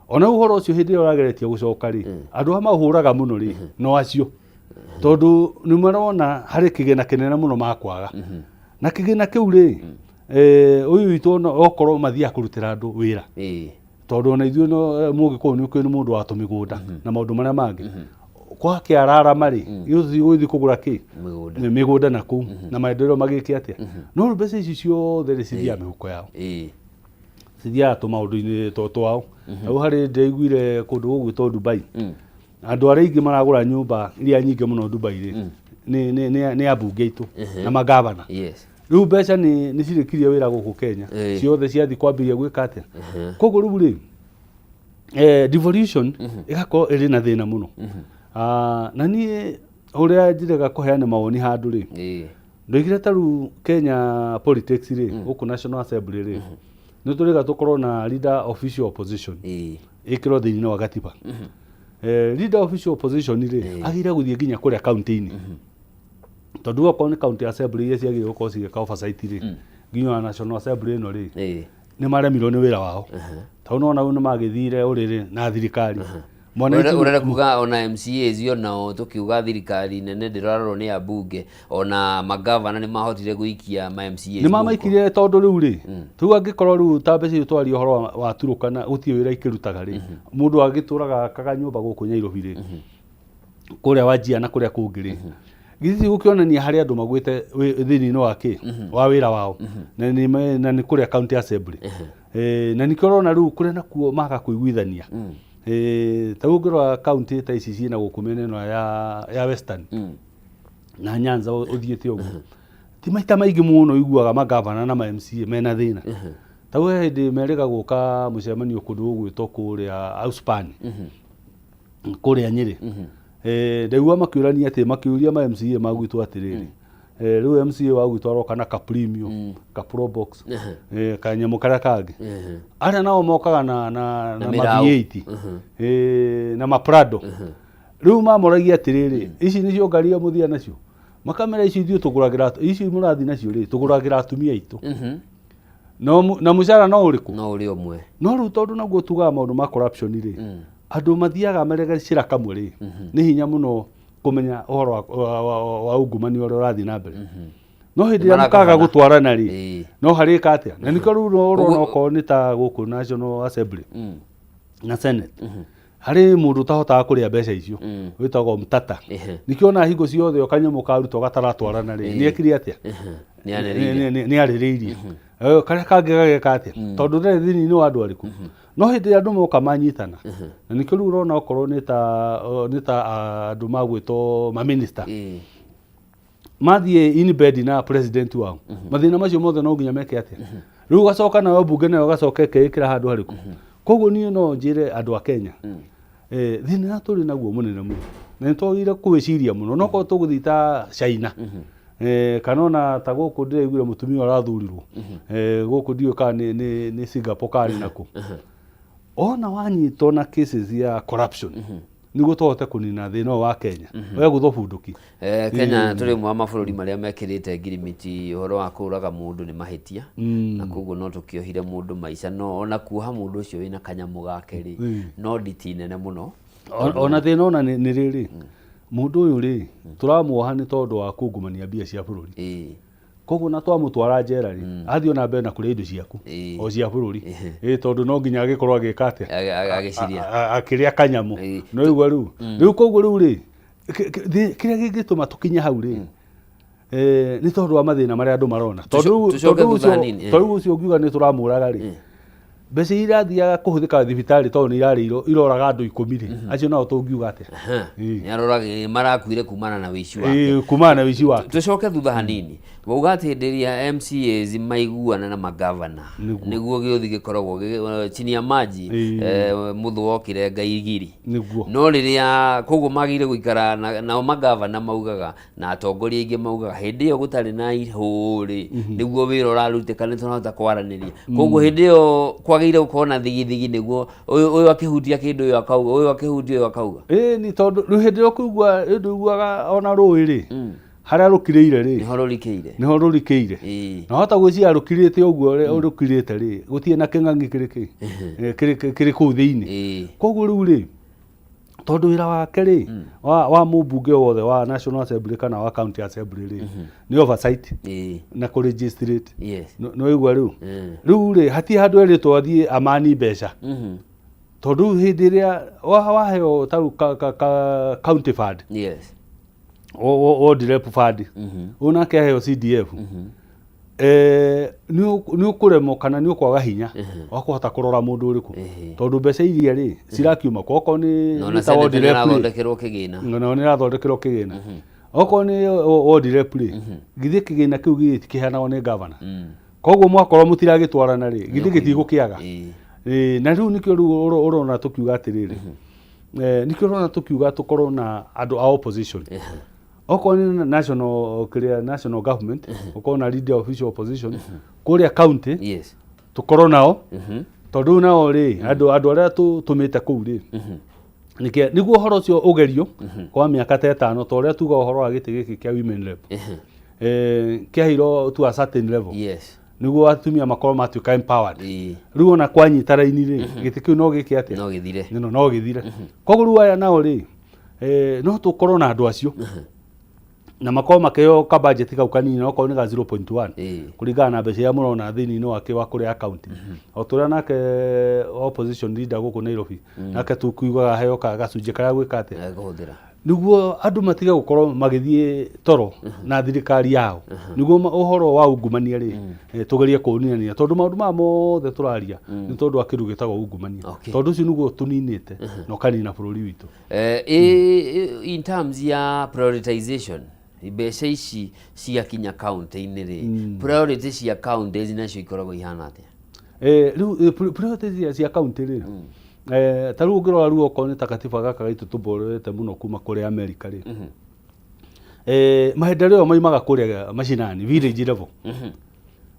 Ona ũhoro ũcio hĩndĩ ĩrĩa ũrageretie gũcoka rĩ andũ a mahũraga mũno rĩ no acio, tondũ nĩ marona harĩ kĩgĩna kĩnene mũno makwaga, na kĩgĩna kĩu rĩ ũyũ witũ okorwo mathiaga kũrutĩra andũ wĩra, tondũ ona ithuĩ mũgĩkũyũ nĩ ũkĩrĩ mũndũ wa tũmĩgũnda na maũndũ marĩa mangĩ kwake ararama rĩ gũthiĩ kũgũra kĩ mĩgũnda na kũu na maendeleo magĩke atĩa. No mbeca ici ciothe rĩ cithiaga mĩhuko yao, cithiaga tũmaũndũ-inĩ twao. Hau harĩ ndaiguire kũndũ gũgwĩtwo Dubai, andũ arĩa aingĩ maragũra nyũmba iria nyingĩ mũno Dubai rĩ nĩ ambunge aitũ na magavana. Rĩu mbeca nĩ cirĩkirie wĩra gũkũ Kenya ciothe ciathiĩ kwambĩrĩria gwĩka atĩa. Koguo rĩu rĩ devolution igakorwo ĩrĩ na thĩna mũno. Na niĩ ũrĩa njĩrega kũheana mawoni handũ rĩ, ndoigire ta rĩu Kenya politics rĩ, gũkũ National Assembly rĩ, nĩ tũrĩga tũkorwo na leader official opposition ĩkĩrwo thĩinĩ wa gatiba. Leader official opposition rĩ, agĩrĩire gũthiĩ nginya kũrĩa county-inĩ, tondũ okorwo nĩ county assembly iria ciagĩrĩirwo gũkorwo cigĩka oversight rĩ, nginya National Assembly ĩno rĩ, nĩ maremirwo nĩ wĩra wao. Tondũ nona nĩ magĩthire ũrĩrĩ na thirikari. Ũrenda kuga ona MCAs onao tũkiuga thirikari nene ndĩrarorwo nĩ ambunge, ona magavana nĩ mahotire gũikia ma MCAs. Nĩ mamaikire tondũ rĩu rĩ, tũu angĩkorwo rĩu ta mbeca twaria ũhoro wa Turũkana gũtirĩ wĩra ikĩrutaga rĩ, mũndũ agĩtũraga akaga nyũmba gũkũ Nyairobi rĩ, kũrĩa Wajir na kũrĩa kũngĩ rĩ, githĩ gũkĩonania harĩ andũ magwĩte thĩinĩ wa wa wĩra wao, na nĩ kũrĩa county assembly. Na nĩkĩo ũrona rĩu kũrĩa nakuo maga kũiguithania. Ta ũngĩrora county ta ici ciĩna gũkũ mĩena ĩno ya Western na Nyanza ũthiĩte ũguo, ti maita maingĩ mũno iguaga magavana na ma MCA mena thĩna. Ta hĩndĩ merĩga gũka mũcemanio kũndũ gũgwĩtwo kũrĩa Auspan kũrĩa Nyĩrĩ, ndaigua makĩũrania atĩ makĩũria ma MCA magwĩtwo atĩrĩrĩ, rĩu MCA wa gwĩtwo aroka na ka premium, ka probox, kanyamũ karĩa kangĩ, arĩa nao mokaga na V8 na maprado. Rĩu mamoragia atĩrĩrĩ, ici nĩcio ngari mũthia nacio, makamera ici ithuĩ tũgũragĩra, ici mũrathi nacio rĩ, tũgũragĩra atumia aitũ, na mũcara no ũrĩkũ? No ũrĩ ũmwe. No rĩu tondũ naguo tugaga maũndũ ma corruption rĩ, andũ mathiaga maregecĩra kamwe rĩ, nĩ hinya mũno kũmenya ũhoro wa ungumania ũrĩa ũrathiĩ na mbere. No hĩndĩ ĩrĩa mũkaga gũtwarana rĩ, no harĩka atĩa? Na nĩkĩo rĩu ũrona okorwo nĩ ta gũkũ National Assembly na Senate, harĩ mũndũ ũtahotaga kũrĩa mbeca icio wĩtagwo Mtata. Nĩkĩo ona hingo ciothe kanyamũ karutwo gataratwarana rĩ, nĩekire atĩa? Nĩ arĩrĩirie. Karĩa kangĩ gageka atĩa? Tondũ ndarĩ thĩinĩ wa andũ arĩkũ. No hĩndĩ ĩrĩa andũ moka manyitana, na nĩkĩo rĩu ũrona okorwo nĩ ta andũ magwĩtwo ma-minister mathiĩ in bed na president wao, mathĩna macio mothe no nginya meke atĩa? Rĩu gacoka nayo mbunge nayo gacoka ĩkeĩkĩra handũ harĩkũ? Koguo niĩ no njĩre andũ a Kenya, thĩna tũrĩ naguo mũnene mũno, na nĩtwagĩrĩire kwĩciria mũno, no korwo tũgũthiĩ ta China kana ona ta gũkũ ndĩraiguire mũtumia ũrathurirwo gũkũ ndiũĩ kana nĩ Singapore kana nakũ, ona wanyitwo na cases ya corruption nĩguo tũhote kũnina thĩna wa Kenya wegũthwo bunduki. Kenya tũrĩ ũmwe wa mabũrũri marĩa mekĩrĩte ngirimiti ũhoro wa kũraga mũndũ nĩ mahĩtia, na koguo no tũkĩohire mũndũ maica, no ona kuoha mũndũ ũcio wĩna kanyamũ gake rĩ, no nditi nene mũno. Ona thĩna ona nĩ rĩrĩ, mũndũ ũyũ rĩ, tũramuoha nĩ tondũ wa kungumania mbia cia bũrũri. Koguo na twamũtwara njera rĩ, athiĩ ona mbere na kũrĩa indo ciaku o cia bũrũri, tondũ no nginya agĩkorwo agĩka atĩa, akĩrĩa kanyamũ. No igua rĩu koguo rĩu rĩ, kĩrĩa gĩngĩtũma tũkinye hau rĩ, nĩ tondũ wa mathĩna marĩa andũ marona. Tondũ ũcio ũngiuga nĩ tũramũraga rĩ, mbeca iria irathiaga kũhũthĩka thibitarĩ tondũ nĩ irarĩirwo iroraga andũ 10 rĩ, acio nao tũngiuga atĩa? Nĩ aroraga marakuire kumana na ũici wake. Kumana na ũici wake. Tũcoke thutha hanini, wauga atĩ hĩndĩ ĩrĩa MCAs maiguana na magavana nĩguo gĩũthi gĩkoragwo chini ya maji, mũthũ wokire Ngai igiri. No rĩrĩa koguo magĩrĩire gũikara nao magavana maugaga na atongoria aingĩ maugaga hĩndĩ ĩyo gũtarĩ na ihũrĩ nĩguo wĩra ũrarutĩka nĩ tũrahota kwaranĩria. Koguo hĩndĩ ĩyo kwagĩrĩire gũkorwo na thigithigi nĩguo ũyũ akĩhutia kĩndũ ũyũ akauga, ũyũ akĩhutia ũyũ akauga. Nĩ tondũ rĩu hĩndĩ ĩyo ũkĩigua ũiguaga ona rũĩ rĩ, harĩa rũkirĩire rĩ, nĩho rũrikĩire. Na wahota gwĩciria rũkirĩte ũguo rũkirĩte rĩ, gũtirĩ na kĩng'ang'i kĩrĩ kũu thĩinĩ. Koguo rĩu rĩ, tondũ wĩra wake rĩ, wa mũmbunge wothe wa National Assembly kana wa County Assembly rĩ, nĩ oversight na kũregistrate. No igua rĩu rĩ, hatirĩ handũ erĩtwo athiĩ amani mbeca, tondũ hĩndĩ ĩrĩa waheo ta county fund, direct fund, ũnake aheo CDF, nĩ ũkũremwo kana nĩ ũkwaga hinya wa kũhota kũrora mũndũ ũrĩkũ, tondũ mbeca iria rĩ cirakiuma okorwo nĩ ta ward rep no nĩ irathondekerwo kĩgĩna, okorwo nĩ ward rep rĩ, githĩ kĩgĩna kĩu gĩkĩheanagwo nĩ governor. Koguo mwakorwo mũtiragĩtwarana rĩ, githĩ gĩtigũkĩaga. na riu nikio riu urona tukiuga atiriri nikio urona tukiuga tukorwo na andu a opposition oko ni national government oko na leader official opposition kuria county yes tukorwo nao tondu nao ri andu aria tumite kuu ri niguo horo ucio ugerio kwa miaka 5 to uria tuga horo wa giti giki kia women rep kiahiro to a certain level yes niguo atumia makorwo matuika empowered riu ona kwanyita raini ri giti kiu no giki atia no githire koguo riu aya nao ri no tukorwo na andu acio na makorwo makeo ka budget kau kanini no ko ni ga 0.1 kuringana na mbeca ya murona thini no wake wa kuria account o turia nake opposition leader guku Nairobi nake tukuigaga heo ka gacunje karia gwikate guthira niguo andu matige gukorwo magithie toro na thirikari yao niguo uhoro wa ungumania ri tugerie kuninania tondu maundu ma mothe turaria ni tondu akiru gitagwo ungumania tondu ucio niguo tuninite no kanina bururi witu in terms ya prioritization mbeca ici cia kinya county-inĩ ri priority cia counties nacio ikoragwo ihana atia riu priority cia county ri ta riu ngirora riu oko ni takatiba gaka gaitu tuborete muno kuma kuri America ri mahendereo maimaga kuria mashinani village level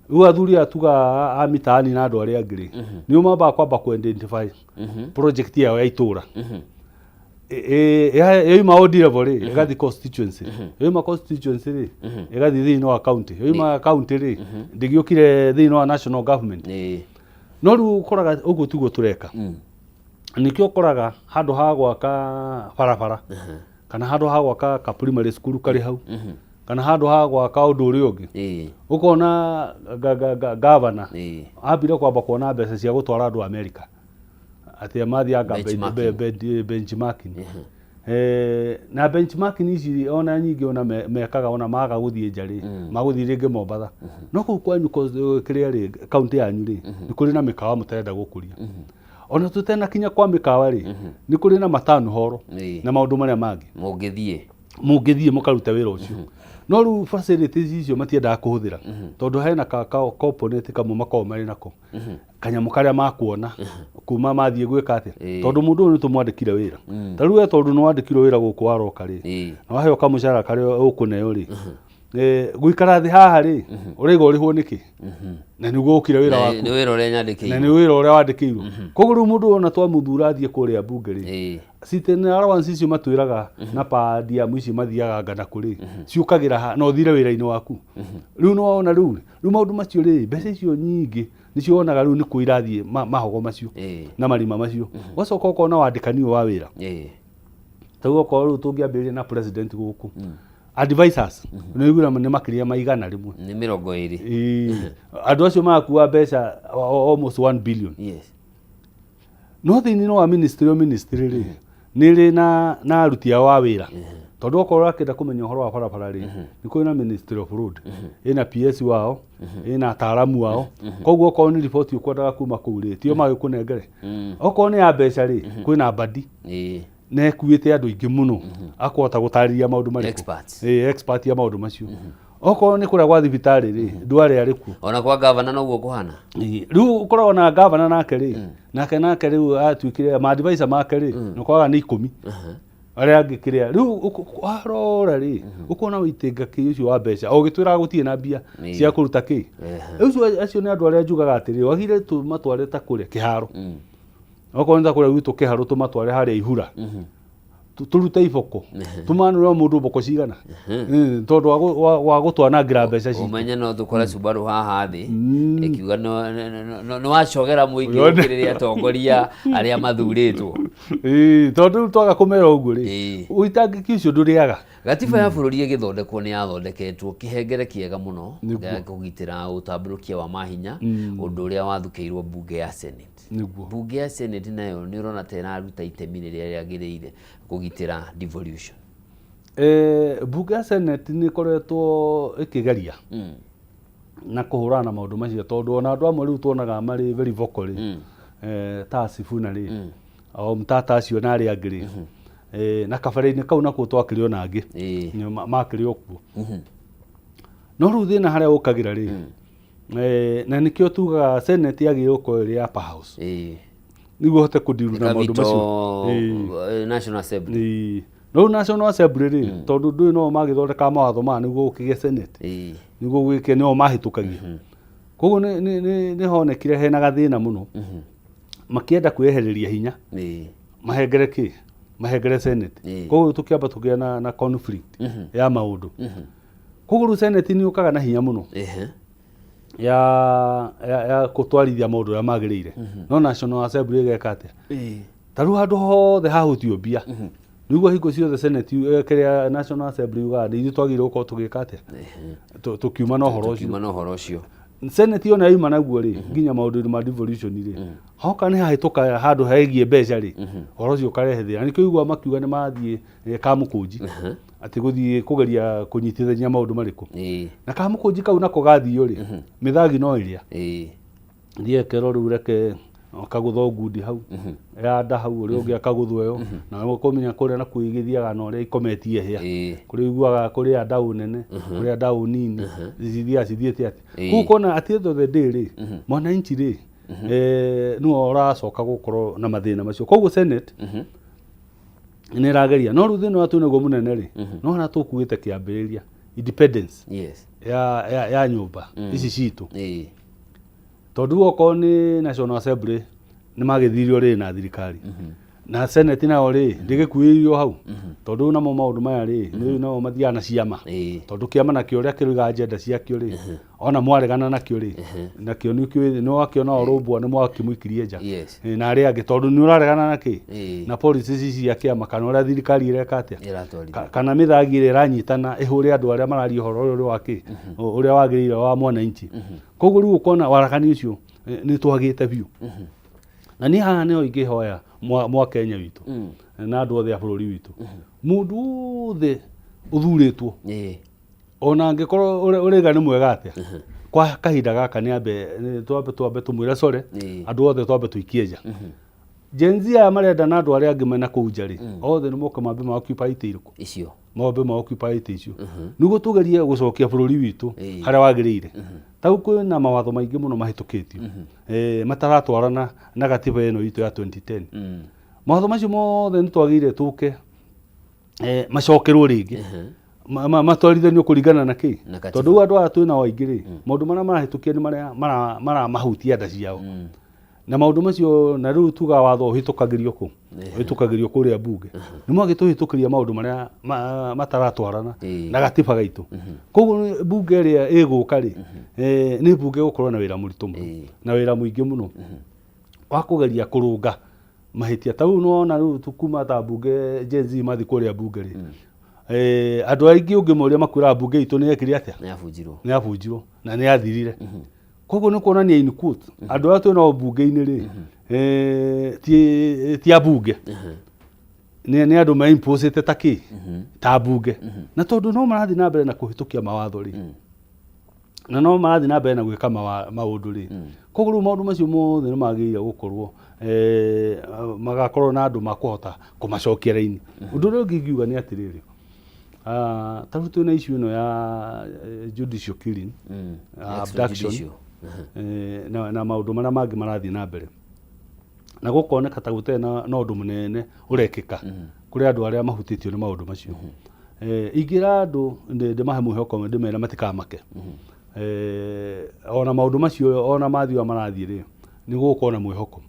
riu athuri atuga a mitaani na andu aria angi ri ni mamba kwamba ku identify project yao ya itura yoima odi level ri igathi constituency yoima constituency ri igathi thini wa county yoima county ri ndigiukire thini wa national government no riu koraga uguo tiguo tureka nikio koraga handu ha gwaka barabara kana handu ha gwaka ka primary school kari hau kana handu ha gwaka undu uri ungi ukona governor ambire kwamba kuona mbeca cia gutwara andu America atia mathianga benchmarking na benchmarking ici ona nyingi ona mekaga ona maga guthie njari maguthie ringi Mombasa no ku kwanyu kiria ri county yanyu ri ni kuri na mikawa mutarenda gukuria ona tutena kinya kwa mikawa ri ni kuri na matanu horo na maundu maria mangi mungithie mukaruta wira ucio no ru facilities icio matiendaga kuhuthira tondu hena ka component kamwe makao mari nako kanyamu karia makuona kuma mathie gwika atia tondu mundu ni tumwandikire wira taru tondu no wandikire wira guku waroka ri na waheo kamucara karia ukuneo ri guikara thi haha ri urigo urihwo niki na niguo ukire wira waku ni wira uria nyandikirwo na ni wira uria wandikirwo koguo mundu ona twamuthura athie kuria bunge ri sitene allowance icio matwiraga na padia muici mathiaga ngana kuri ciukagira no thire wira-ini waku riu no ona riu maundu macio ri mbeca icio nyingi nicio onaga riu ni kuirathie mahogo macio na marima macio wacoka ukona wandikani wa wira taguo ko riu tungiambiria na president guku advisors no igura ni makiria maigana rimwe ni 20 andu acio makuwa mbeca almost 1 billion no thini no wa ministry ri niri na aruti wa wira tondu okorwo akenda kumenya uhoro wa barabara ri ni kuri na ministry of road ina PS wao ina ataaramu wao koguo okorwo ni report ukwendaga kuma kuu ri tio magikunengere okorwo ni ya mbeca ri kuri na badi na ekuite andu ingi muno akwota gutariria maundu mari expert ya maundu macio okorwo ni kuria gwa thibitari ri ndware ariku ona kwa governor no guo kuhana riu ukoragwo na governor nake ri nake riu atuikire ma advisor make ri no kwaga ni 10 aria angikiria riu arora ri ukona witinga kiucio wa mbeca o gitwira gutie na mbia cia kuruta ki ucio acio ni andu aria njugaga atiri wagire tu matware ta kuria kiharo okorwo nda kuria witu kiharo tu matware haria ihura turuta iboko tumanura mundu boko cigana tondu wa gutwanangira mbeca ci umenye no tukora Subaru haha thi ikiuga no wacogera muingi ukiriria atongoria aria mathuritwo tondu twaga kumera uguo ri uitangiki ucio nduriaga gatiba ya bururi igithondekwo ni yathondeketwo kihengere kiega muno ya kugitira utamburukia wa mahinya undu uria wathukiirwo bunge ya Senate bunge ya Senate nayo ni urona tena aruta itemi riria riagiriire kugitira devolution bunge ya Senate ni koretwo ikigeria na kuhurana na maundu macio tondu ona andu amwe riu tuonaga mari very vocal ta Sifuna ri o mtata acio na aria angi ri na kabare-ini kau nako twakire ona angi makire okuo no riu thina haria ukagira ri na nikio tugaga Senate yagĩrĩirwo gũkorwo ĩrĩ upper house nĩguo hote kũdiru na maũndũ macio National Assembly no National Assembly rĩ tondũ ndũĩ no magĩthondeka mawatho ma nĩguo gũkĩgĩa Senate nĩguo gwĩke nĩo mahĩtũkagia koguo nĩ honekire hena gathĩna mũno makĩenda kwĩehereria hinya mahengere Senate koguo tũkĩamba tũgĩa na conflict ya maũndũ koguo Senate nĩ ũkaga na hinya mũno ya gũtwarithia maũndũ ũrĩa magĩrĩire no National Assembly ĩgeka atĩa tarĩu handũ hothe hahutio mbia nĩguo hingo ciothe Senate kĩrĩa National Assembly yugaga ithuĩ twagĩrĩirwo gũkorwo tũgĩka atĩa tũkiuma na ũhoro ũcio Senate ona yuma naguo rĩ nginya maũndũ ma devolution rĩ hoka nĩ hahĩtũka handũ hegiĩ mbeca rĩ ũhoro ũcio ũkarehe thĩna nĩkĩo igua makiuga nĩ mathiĩ Kamũkũnji atĩ gũthiĩ kũgeria kũnyitithania maũndũ marĩkũ na Kamũkũnji kau nako gathio rĩ mĩthagi no ĩrĩa thiĩ kero rĩu reke akagũtha ngundi hau ya nda hau ũrĩa ũngĩ akagũthwo ĩyo na ũkũmenya kũrĩa na kũigithiaga na ũrĩa ikometie hĩa kũrĩa iguaga kũrĩa ndaũ nene kũrĩa ndaũ nini cithiĩte atĩ kũu kona at the end of the day rĩ mwananchi rĩ nĩwe ũracoka gũkorwo na mathĩna macio koguo Senate nĩ ĩrageria no rĩu thĩna wa nĩguo mũnene rĩ no hana tũkuĩte kĩambĩrĩria independence ya nyũmba ici citũ tondũ okorwo nĩ National Assembly nĩ magĩthirio rĩ na thirikari na Senate nayo rĩ ndĩgĩkuĩirio hau tondũ namo maũndũ maya rĩ nao mathiaga na ciama tondũ kĩama nakĩo ũrĩa kĩrũga agenda ciakĩo rĩ ona mwaregana nakĩo rĩ nakĩo nĩ wakĩona ũrũmbwa nĩ mwakĩmũikirie nja na arĩa angĩ tondũ nĩ ũraregana nakĩ na policies ici cia kĩama kana ũrĩa thirikari ĩreka atĩa kana mĩthagi ĩrĩa ĩranyitana ĩhũre andũ arĩa mararia ũhoro ũrĩa wakĩ ũrĩa wagĩrĩire wa mwananchi koguo rĩu ũkona waragani ũcio nĩ twagĩte biũ na niĩ haha nĩho ingĩhoya Kenya witũ na andũ othe a bũrũri witũ mũndũ wothe ũthurĩtwo ona angĩkorwo ũrĩga nĩ mwega atĩa kwa kahinda gaka nĩ twambe tũmwĩre core andũ othe twambe tũikie nja Gen Z aya marenda na andũ arĩa angĩ mena kũu nja rĩ othe nĩ moka mambe ma occupy itĩ irĩkũ icio mambe ma occupy itĩ icio nĩguo tũgerie gũcokia bũrũri witũ harĩa wagĩrĩire tau kwĩna mawatho maingĩ mũno mahĩtũkĩtio mataratwarana na gatiba ĩno itũ ya 2010 mawatho macio mothe nĩ twagĩrĩire tũke macokerwo rĩngĩ matwarithanio kũringana na kĩ tondũ andũ aya twĩna aingĩ rĩ maũndũ marĩa marahĩtũkia nĩ marĩa maramahutia nda ciao na maũndũ macio na rĩu tuga watho ũhĩtũkagĩrio kũ ũhĩtũkagĩrio kũrĩa bunge nĩ mwagĩtũhĩtũkĩria maũndũ marĩa mataratwarana na gatiba gaitũ koguo bunge ĩrĩa ĩgũka rĩ nĩ bunge gũkorwo na wĩra mũritũ mũno na wĩra mũingĩ mũno wa kũgeria kũrũnga mahĩtia ta rĩu nĩwona rĩu tukuma ta bunge Gen Z mathi kũrĩa bunge rĩ andũ aingĩ ũngĩmoria makwĩra bunge itũ nĩ yekire atĩa nĩ yabunjirwo na nĩ yathirire koguo nĩ kuonania in quote andũ arĩa twĩna bunge-inĩ rĩ ti abunge nĩ andũ meimpũcĩte ta kĩ ta bunge na tondũ no marathiĩ na mbere na kũhĩtũkia mawatho rĩ na no marathiĩ na mbere na gwĩka maũndũ rĩ koguo rĩu maũndũ macio mothe nĩ magĩrĩire gũkorwo magakorwo na andũ makũhota kũmacokia raini ũndũ ũrĩa ũngĩ ingiuga nĩ atĩrĩrĩ tarĩu twĩna issue ĩno ya judicial killing abduction na maũndũ marĩa mangĩ marathiĩ na mbere na gũkoneka ta gũtarĩ na ũndũ mũnene ũrekĩka kũrĩ andũ arĩa mahutĩtio nĩ maũndũ macio ingĩra andũ ndĩmahe mwĩhoko ndĩmera matikamake ona maũndũ macio ona mathiwa marathiĩ rĩ nĩ gũkorwo na mwĩhoko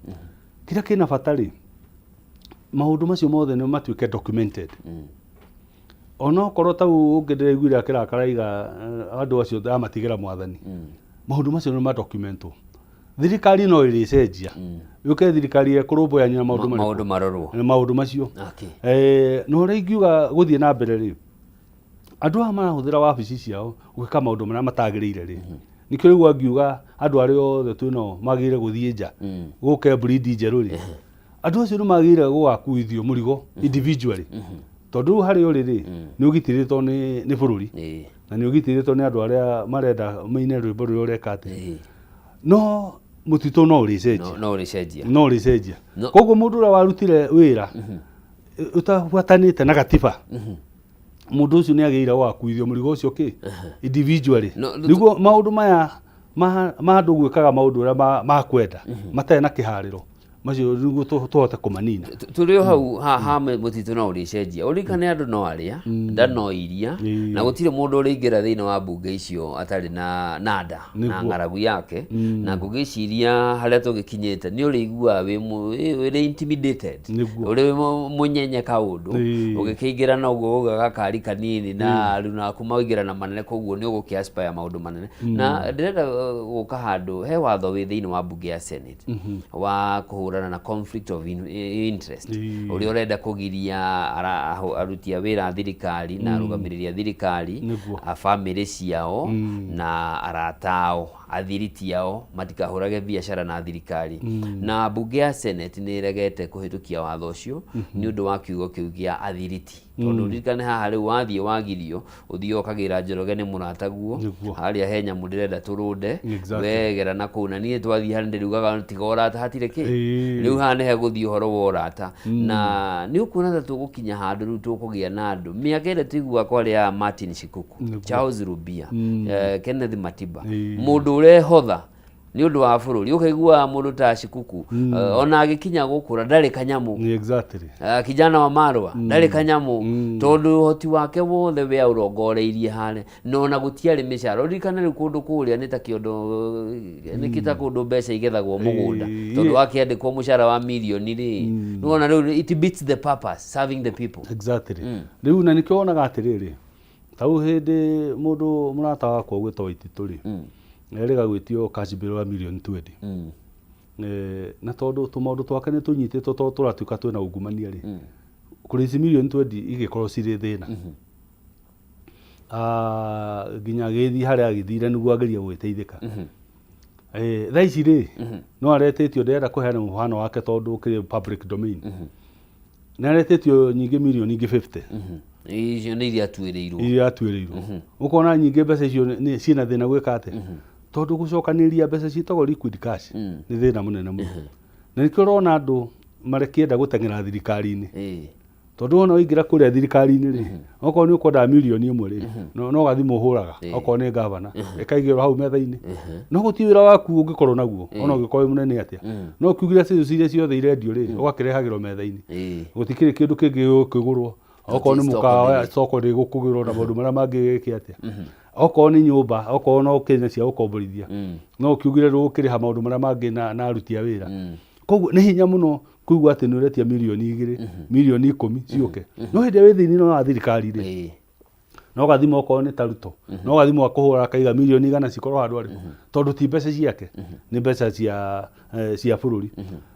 kĩrĩa kĩna bata rĩ maũndũ macio mothe nĩ matuĩke documented ona okorwo tau ũngĩ ndĩraiguire akĩrakaraiga andũ acio amatigĩra mwathani maũndũ macio nĩ madocumentwo thirikari no ĩrĩcenjia yũke thirikari ĩkũrũmbũyania na maũndũ marorwo maũndũ macio no ũrĩa ingiuga gũthiĩ na mbere rĩ andũ aya marahũthĩra wabici ciao gwĩka maũndũ marĩa matagĩrĩire rĩ nĩkĩo rĩu angiuga andũ arĩa othe twĩnao magĩrĩire gũthiĩ nja gũke breed njerũ rĩ andũ acio nĩ magĩrĩire gũgakuithio mũrigo individually tondũ harĩ ũrĩ rĩ nĩ ũgitĩrĩtwo nĩ bũrũri na nĩ ũgitĩrĩtwo nĩ andũ arĩa marenda maine rwĩmbo rũrĩa ũreka atĩ no mũtitũ no ũrĩcenjia koguo mũndũ ũrĩa warutire wĩra ũtabuatanĩte na gatiba mũndũ ũcio nĩ agĩrĩire gũgakuithio mũrigo ũcio kĩ individually nĩguo maũndũ maya andå gwä kaga maå ndå å rä a makwenda matarä na kä harä ro macio niguo tũhote kũmanina. Tũrĩ o hau ha mũtitũ no ũrĩcenjia ũrikane andũ no arĩa nda no iria na gũtirĩ mũndũ ũrĩingĩra thĩinĩ wa mbunge icio atarĩ na nda na ng'aragu yake na ngũgĩciria harĩa tũgĩkinyĩte nĩ ũrĩiguaga wĩ intimidated ũrĩ mũnyenye kaũndũ ũgĩkĩingĩra na ũguo ũgũga gakari kanini na aruna aku maingĩra na manene koguo nĩ ũgũkĩ-aspire maũndũ manene na ndĩrenda gũka handũ he watho wĩ thĩinĩ wa mbunge ya Senate wa na conflict of interest uri urenda kugiria aruti a wira thirikari na arugamiriria thirikari a family ciao na aratao athiriti ao matikahurage biashara na thirikari na bunge ya Senate ni regete kuhitukia watho ucio ni undu wa kiugo kiu gia athiriti tondu ririkane haha riu wathie wagirio uthio kagira Njoroge ni murataguo haria henya mundirenda turunde wegera na kuna nie twathie hande riugaga tigora hatire ki riu hane he guthio horo worata na ni ukuna ta tugukinya handu riu tukugia na andu miaka ile tuigua kwa ria Martin Shikuku Charles Rubia Kenneth Matiba mundu urehotha ni undu wa bururi ukaigua mundu ta Shikuku ona agikinya gukura ndari kanyamu exactly kijana wa Marwa ndari kanyamu tondu hoti wake wothe we urongoreirie hare no na gutiari mishara ririkana ri kundu kuria ni ta kiondo ni kita kundu mbeca igethagwo mugunda tondu wakiandikwo mushara wa milioni ri nuona riu it beats the purpose serving the people exactly riu na nikio onaga atiriri tau hindi mundu murata wakwa gwitwo Ititu ri erega gwitio cash bill wa million 20 na tondu tumaundu twake ni tunyititwo to turatuika twina ungumania ri kuri ici million 20 igikorwo ciri thina ginya githi haria agithire niguo ageria gwiteithika thaa ici ri no aretetio nderenda kuheana muhano wake tondu kiri public domain na aretetio nyingi million ingi 50 icio ni iria atuirirwo ukona nyingi mbeca icio ni ciina thina gwika ate tondu gucokaniria mbeca citagwo liquid cash ni thina munene muno na nikio rona andu marekienda gutengera thirikari-ini tondu ona uingira kuria thirikari-ini ri okorwo ni ukwenda milioni imwe ri no gathimo huraga okorwo ni gavana ikaigirwo hau metha-ini no guti wira waku ungikorwo naguo ona ungikorwo munene atia no kiugire ciria ciothe irendio ri ugakirehagirwo metha-ini gutikiri kindu kingi kigurwo okorwo ni mukawa soko ri gukugirwo na maundu maria mangigiki atia okorwo ni nyumba okorwo no Kenya cia ukomborithia no kiugire rukiriha maundu maria mangi na aruti a wira koguo ni hinya muno kuigua ati ni uretia milioni 2 milioni 10 ciuke no hindi wi thini no wa thirikari ri no gathimo okorwo ni taruto no gathimo akuhura kaiga milioni 100 cikorwo handu ari tondu ti mbeca ciake ni mbeca cia bururi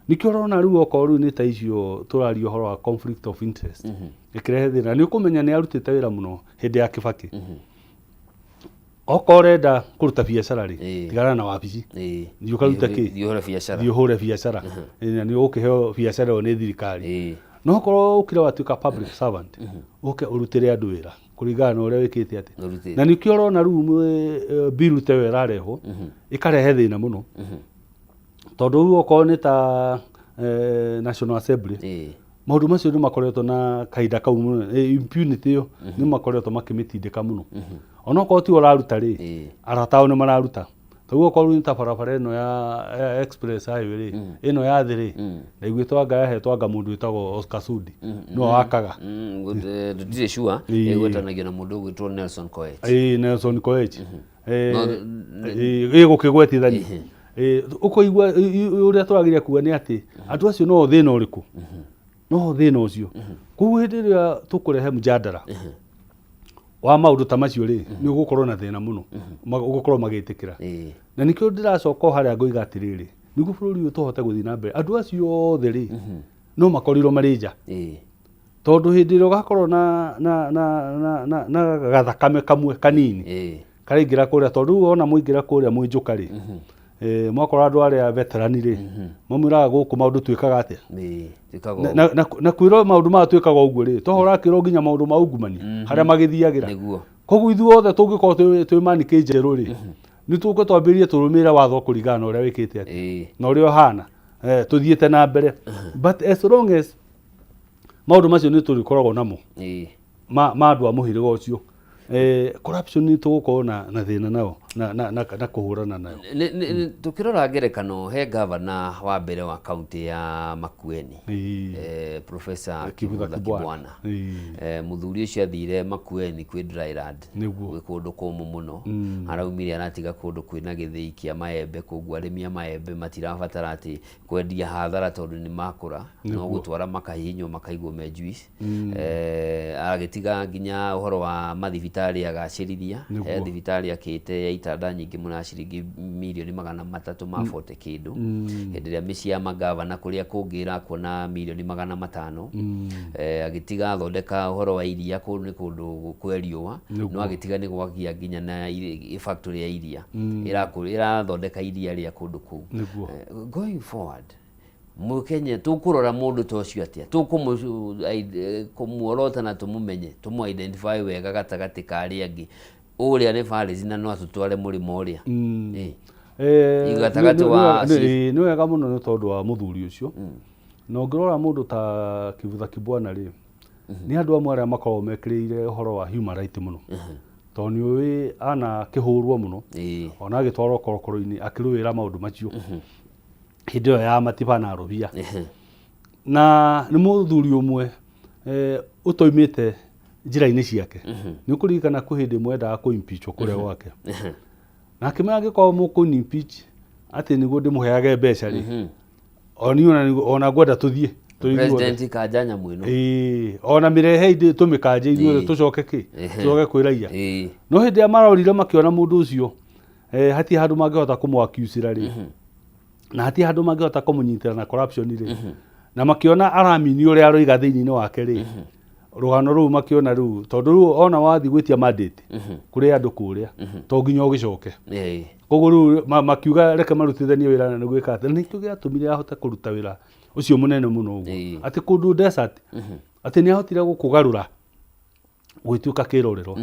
nikio rona riu okorwo riu ni ta icio turario horo wa conflict of interest ikirehe thina ni ukumenya ni arutite wira muno hindi ya Kibaki okorwo renda kuruta biacara ri tigana na wabici ni ukaruta ki thiuhure biacara na ni ukiheo biacara o ni thirikari no okorwo ukira watuika public servant uke urutire andu wira kuringana na uria wikite ati na nikio rona riu bill te wira reho ikarehe thina muno tondu riu okorwo ni ta National Assembly maundu macio ni makoretwo na kaida kau muno impunity yo ni makoretwo makimitindika muno ona okorwo ti uraruta ri aratao ni mararuta taguo okorwo ni ta barabara ino ya express highway ri ino ya thiri na igwitwo anga yahetwo mundu witagwo Oscar Sudi no wakaga ndire sure egwetanagio na mundu gwitwo Nelson Koech Nelson Koech gukigwetithania ukoigua uria twagiria kuga ni ati andu acio no thina uriku no thina ucio koguo hindi ria tukurehe mjadala wa maundu ta macio ri ni ugukorwo na thina muno ugukorwo magitikira na nikio ndiracoka haria ngoiga atiriri niguo bururi uyu tuhote guthii na mbere andu acio othe ri no makorirwo mari nja tondu hindi ria ugakorwo na gathakame kamwe kanini karaingira kuria tondu ona muingira kuria mwijũka ri mwakora andu aria veterani ri mamwiraga guku maundu twikaga atia na kwiro maundu ma twikaga uguo ri tohora kiro nginya maundu ma ungumani haria magithiagira koguo ithuothe tungikorwo twi manike njeru ri ni tuko twambirie turumira watho kuringana na uria wikite atia na uria hana tuthiete na mbere but as long as maundu macio ni turikoragwo namo ma andu a muhiriga ucio corruption ni tugukorwo na thina nao na kuhurana nayo. Tukirora ngerekano he gavana wa mbere wa kaunti ya Makueni Professor Kivutha Kibwana muthuri ucio athire Makueni kwi Dryland gwi kundu kumu muno araumire aratiga kundu kwina githii kia maembe koguo arimi a maembe matirabatara ati kwendia hathara tondu ni makura no gutwara makahinywo makaigwo me juice agitiga nginya uhoro wa mathibitari agacirithia thibitari akite ya itanda nyingi muna ciringi milioni 340 kindu hindi ria micii ya magavana kuria kungira kuona milioni 500 agitiga thondeka uhoro wa iria kundu ni kundu kweriwa no agitiga ni gwakia nginya na factory ya iria irathondeka iria ria kundu kuu going forward Mukenya tukurora mundu tocio atia tukumuorota na tumumenye tumu identify wega gatagati kari angi uria ni Faris na no atutware murimo uria gatagati wa ni wega muno ni tondu wa muthuri ucio no ngirora mundu ta Kivutha Kibwana ri ni andu amwe aria makorwo mekirire uhoro wa human right muno toni uwi ana kihurwo muno ona agitwarwo korokoro-ini akiruira maundu macio hindi yo ya matiba na rubia na ni muthuri umwe utoimite njira-ini ciake ni ukurikana ku hindi mwenda ku impeach kuria gwake na kimya gikorwo muku impeach ati niguo ndimuheage mbeca ri oni ona gwenda tuthie president kajanya mwino ona mirehe indi tumikanje ithuothe tucoke tucoke kwi raia no hindi ya marorire makiona mundu ucio hati handu mangihota kumwaccusira ri na hati handu mangihota kumunyitira na corruption ri na makiona aramini uria aroiga thiini-ini wake ri rugano ruu makiona ruu tondu ruu ona wathi gwitia mandate kuri andu kuria to nginya ugicoke koguo ruu makiuga reke marutithanie wira na gwika ati nikio giatumire ahota kuruta wira ucio munene muno uguo ati kundu desert ati ni ahotire gukugarura gwituka kirorero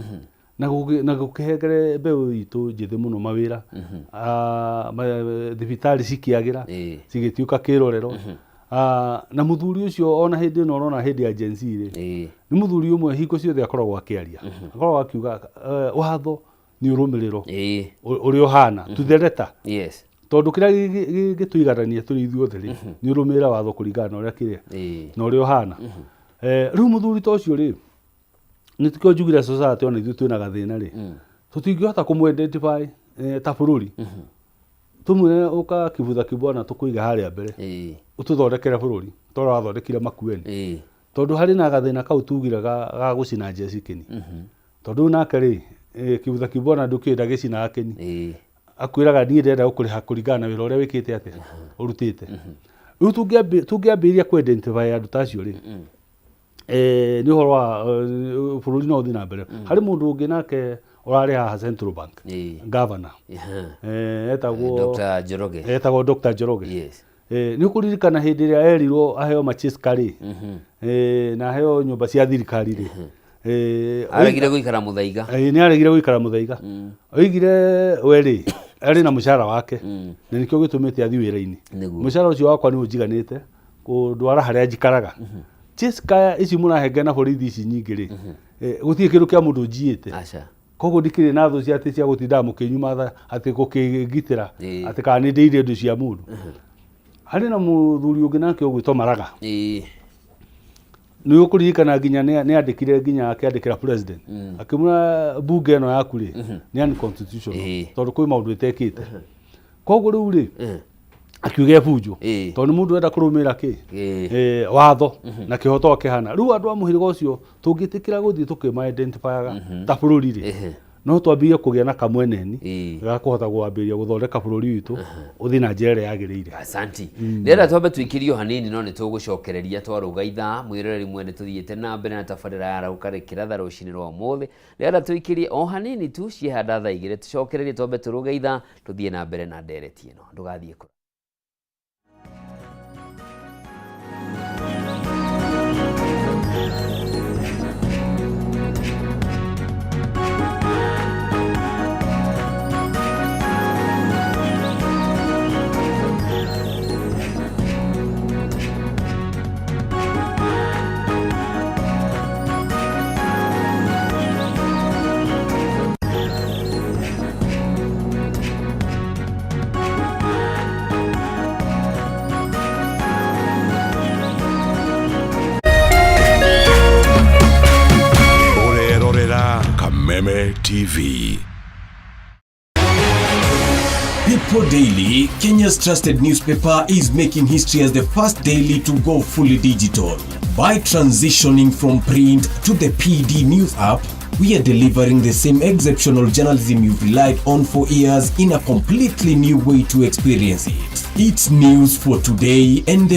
na gukihengere mbeu itu njithi muno mawira thibitari cikiagira cigituka kirorero na muthuri ucio ona hindi no rona hindi agency ri ni muthuri umwe hingo ciothe akoragwo akiaria akoragwo akiuga watho ni urumiriro uri ohana tuthereta tondu kira gituigarania turi ithuothe ri ni urumira watho kuringana na uria kire na uri ohana riu muthuri ta ucio ri ni tukio njugire society ona ithu twina gathina ri tutingihota kumu identify ta bururi tumwire uka Kivutha Kibwana tukuiga haria mbere ututhondekere bururi tora wathondekire Makueni tondu hari na gathina kau tugire ga gucina njeci kini tondu nake ri Kivutha Kibwana ndukenda gicina akeni akwiraga nie ndenda ukuriha kuringana na wira uria wikite atia urutite riu tungiambiria ku identify andu tacio ri ni uhoro wa bururi no thina mbere hari mundu ungi nake urari ha Central Bank governor etagwo Dr. Njoroge ni ukuririkana hindi ria erirwo aheo machiskari na aheo nyumba cia thirikari ri aregire guikara muthaiga ni aregire guikara muthaiga oigire weri ari na mushara wake na nikio gitumite athi wira-ini mushara ucio wakwa ni unjiganite kundwara haria njikaraga chiskaya ici murahenga na borithi ici nyingi ri gutie kindu kia mundu njiite koguo ndikiri na thu cia ati cia gutinda mukinyuma ati gukigitira ati kana ni ndeire ndu cia mundu hari na muthuri ungi nake ugwitwo Maraga ni ukuririkana nginya ni andikire nginya akiandikira president akimura bunge no yaku ri ni unconstitutional tondu kwi maundu itekite koguo riu ri akiuge bunjo tondu mundu enda kurumira ki watho na kihoto kihana riu andu a muhirigo ucio tungitikira guthii tukima identifyaga ta bururi ri no twambie kugia na kamweneni ga kuhota gwambiria guthondeka bururi witu uthi na njira yagirire asanti ndera twambe twikirio hanini no nitugucokereria twaruga ithaa mwiroreri mwene tuthiite na mbere na tabarira ya raukarikira tha rucini rwa muthi ndera twikirie o hanini tu ciehanda tha igire tucokererie twambe turuga ithaa tuthie na mbere na ndereti ino ndugathie Kwale TV. People Daily, Kenya's trusted newspaper, is making history as the first daily to go fully digital. By transitioning from print to the PD News app, we are delivering the same exceptional journalism you've relied on for years in a completely new way to experience it. It's news for today and the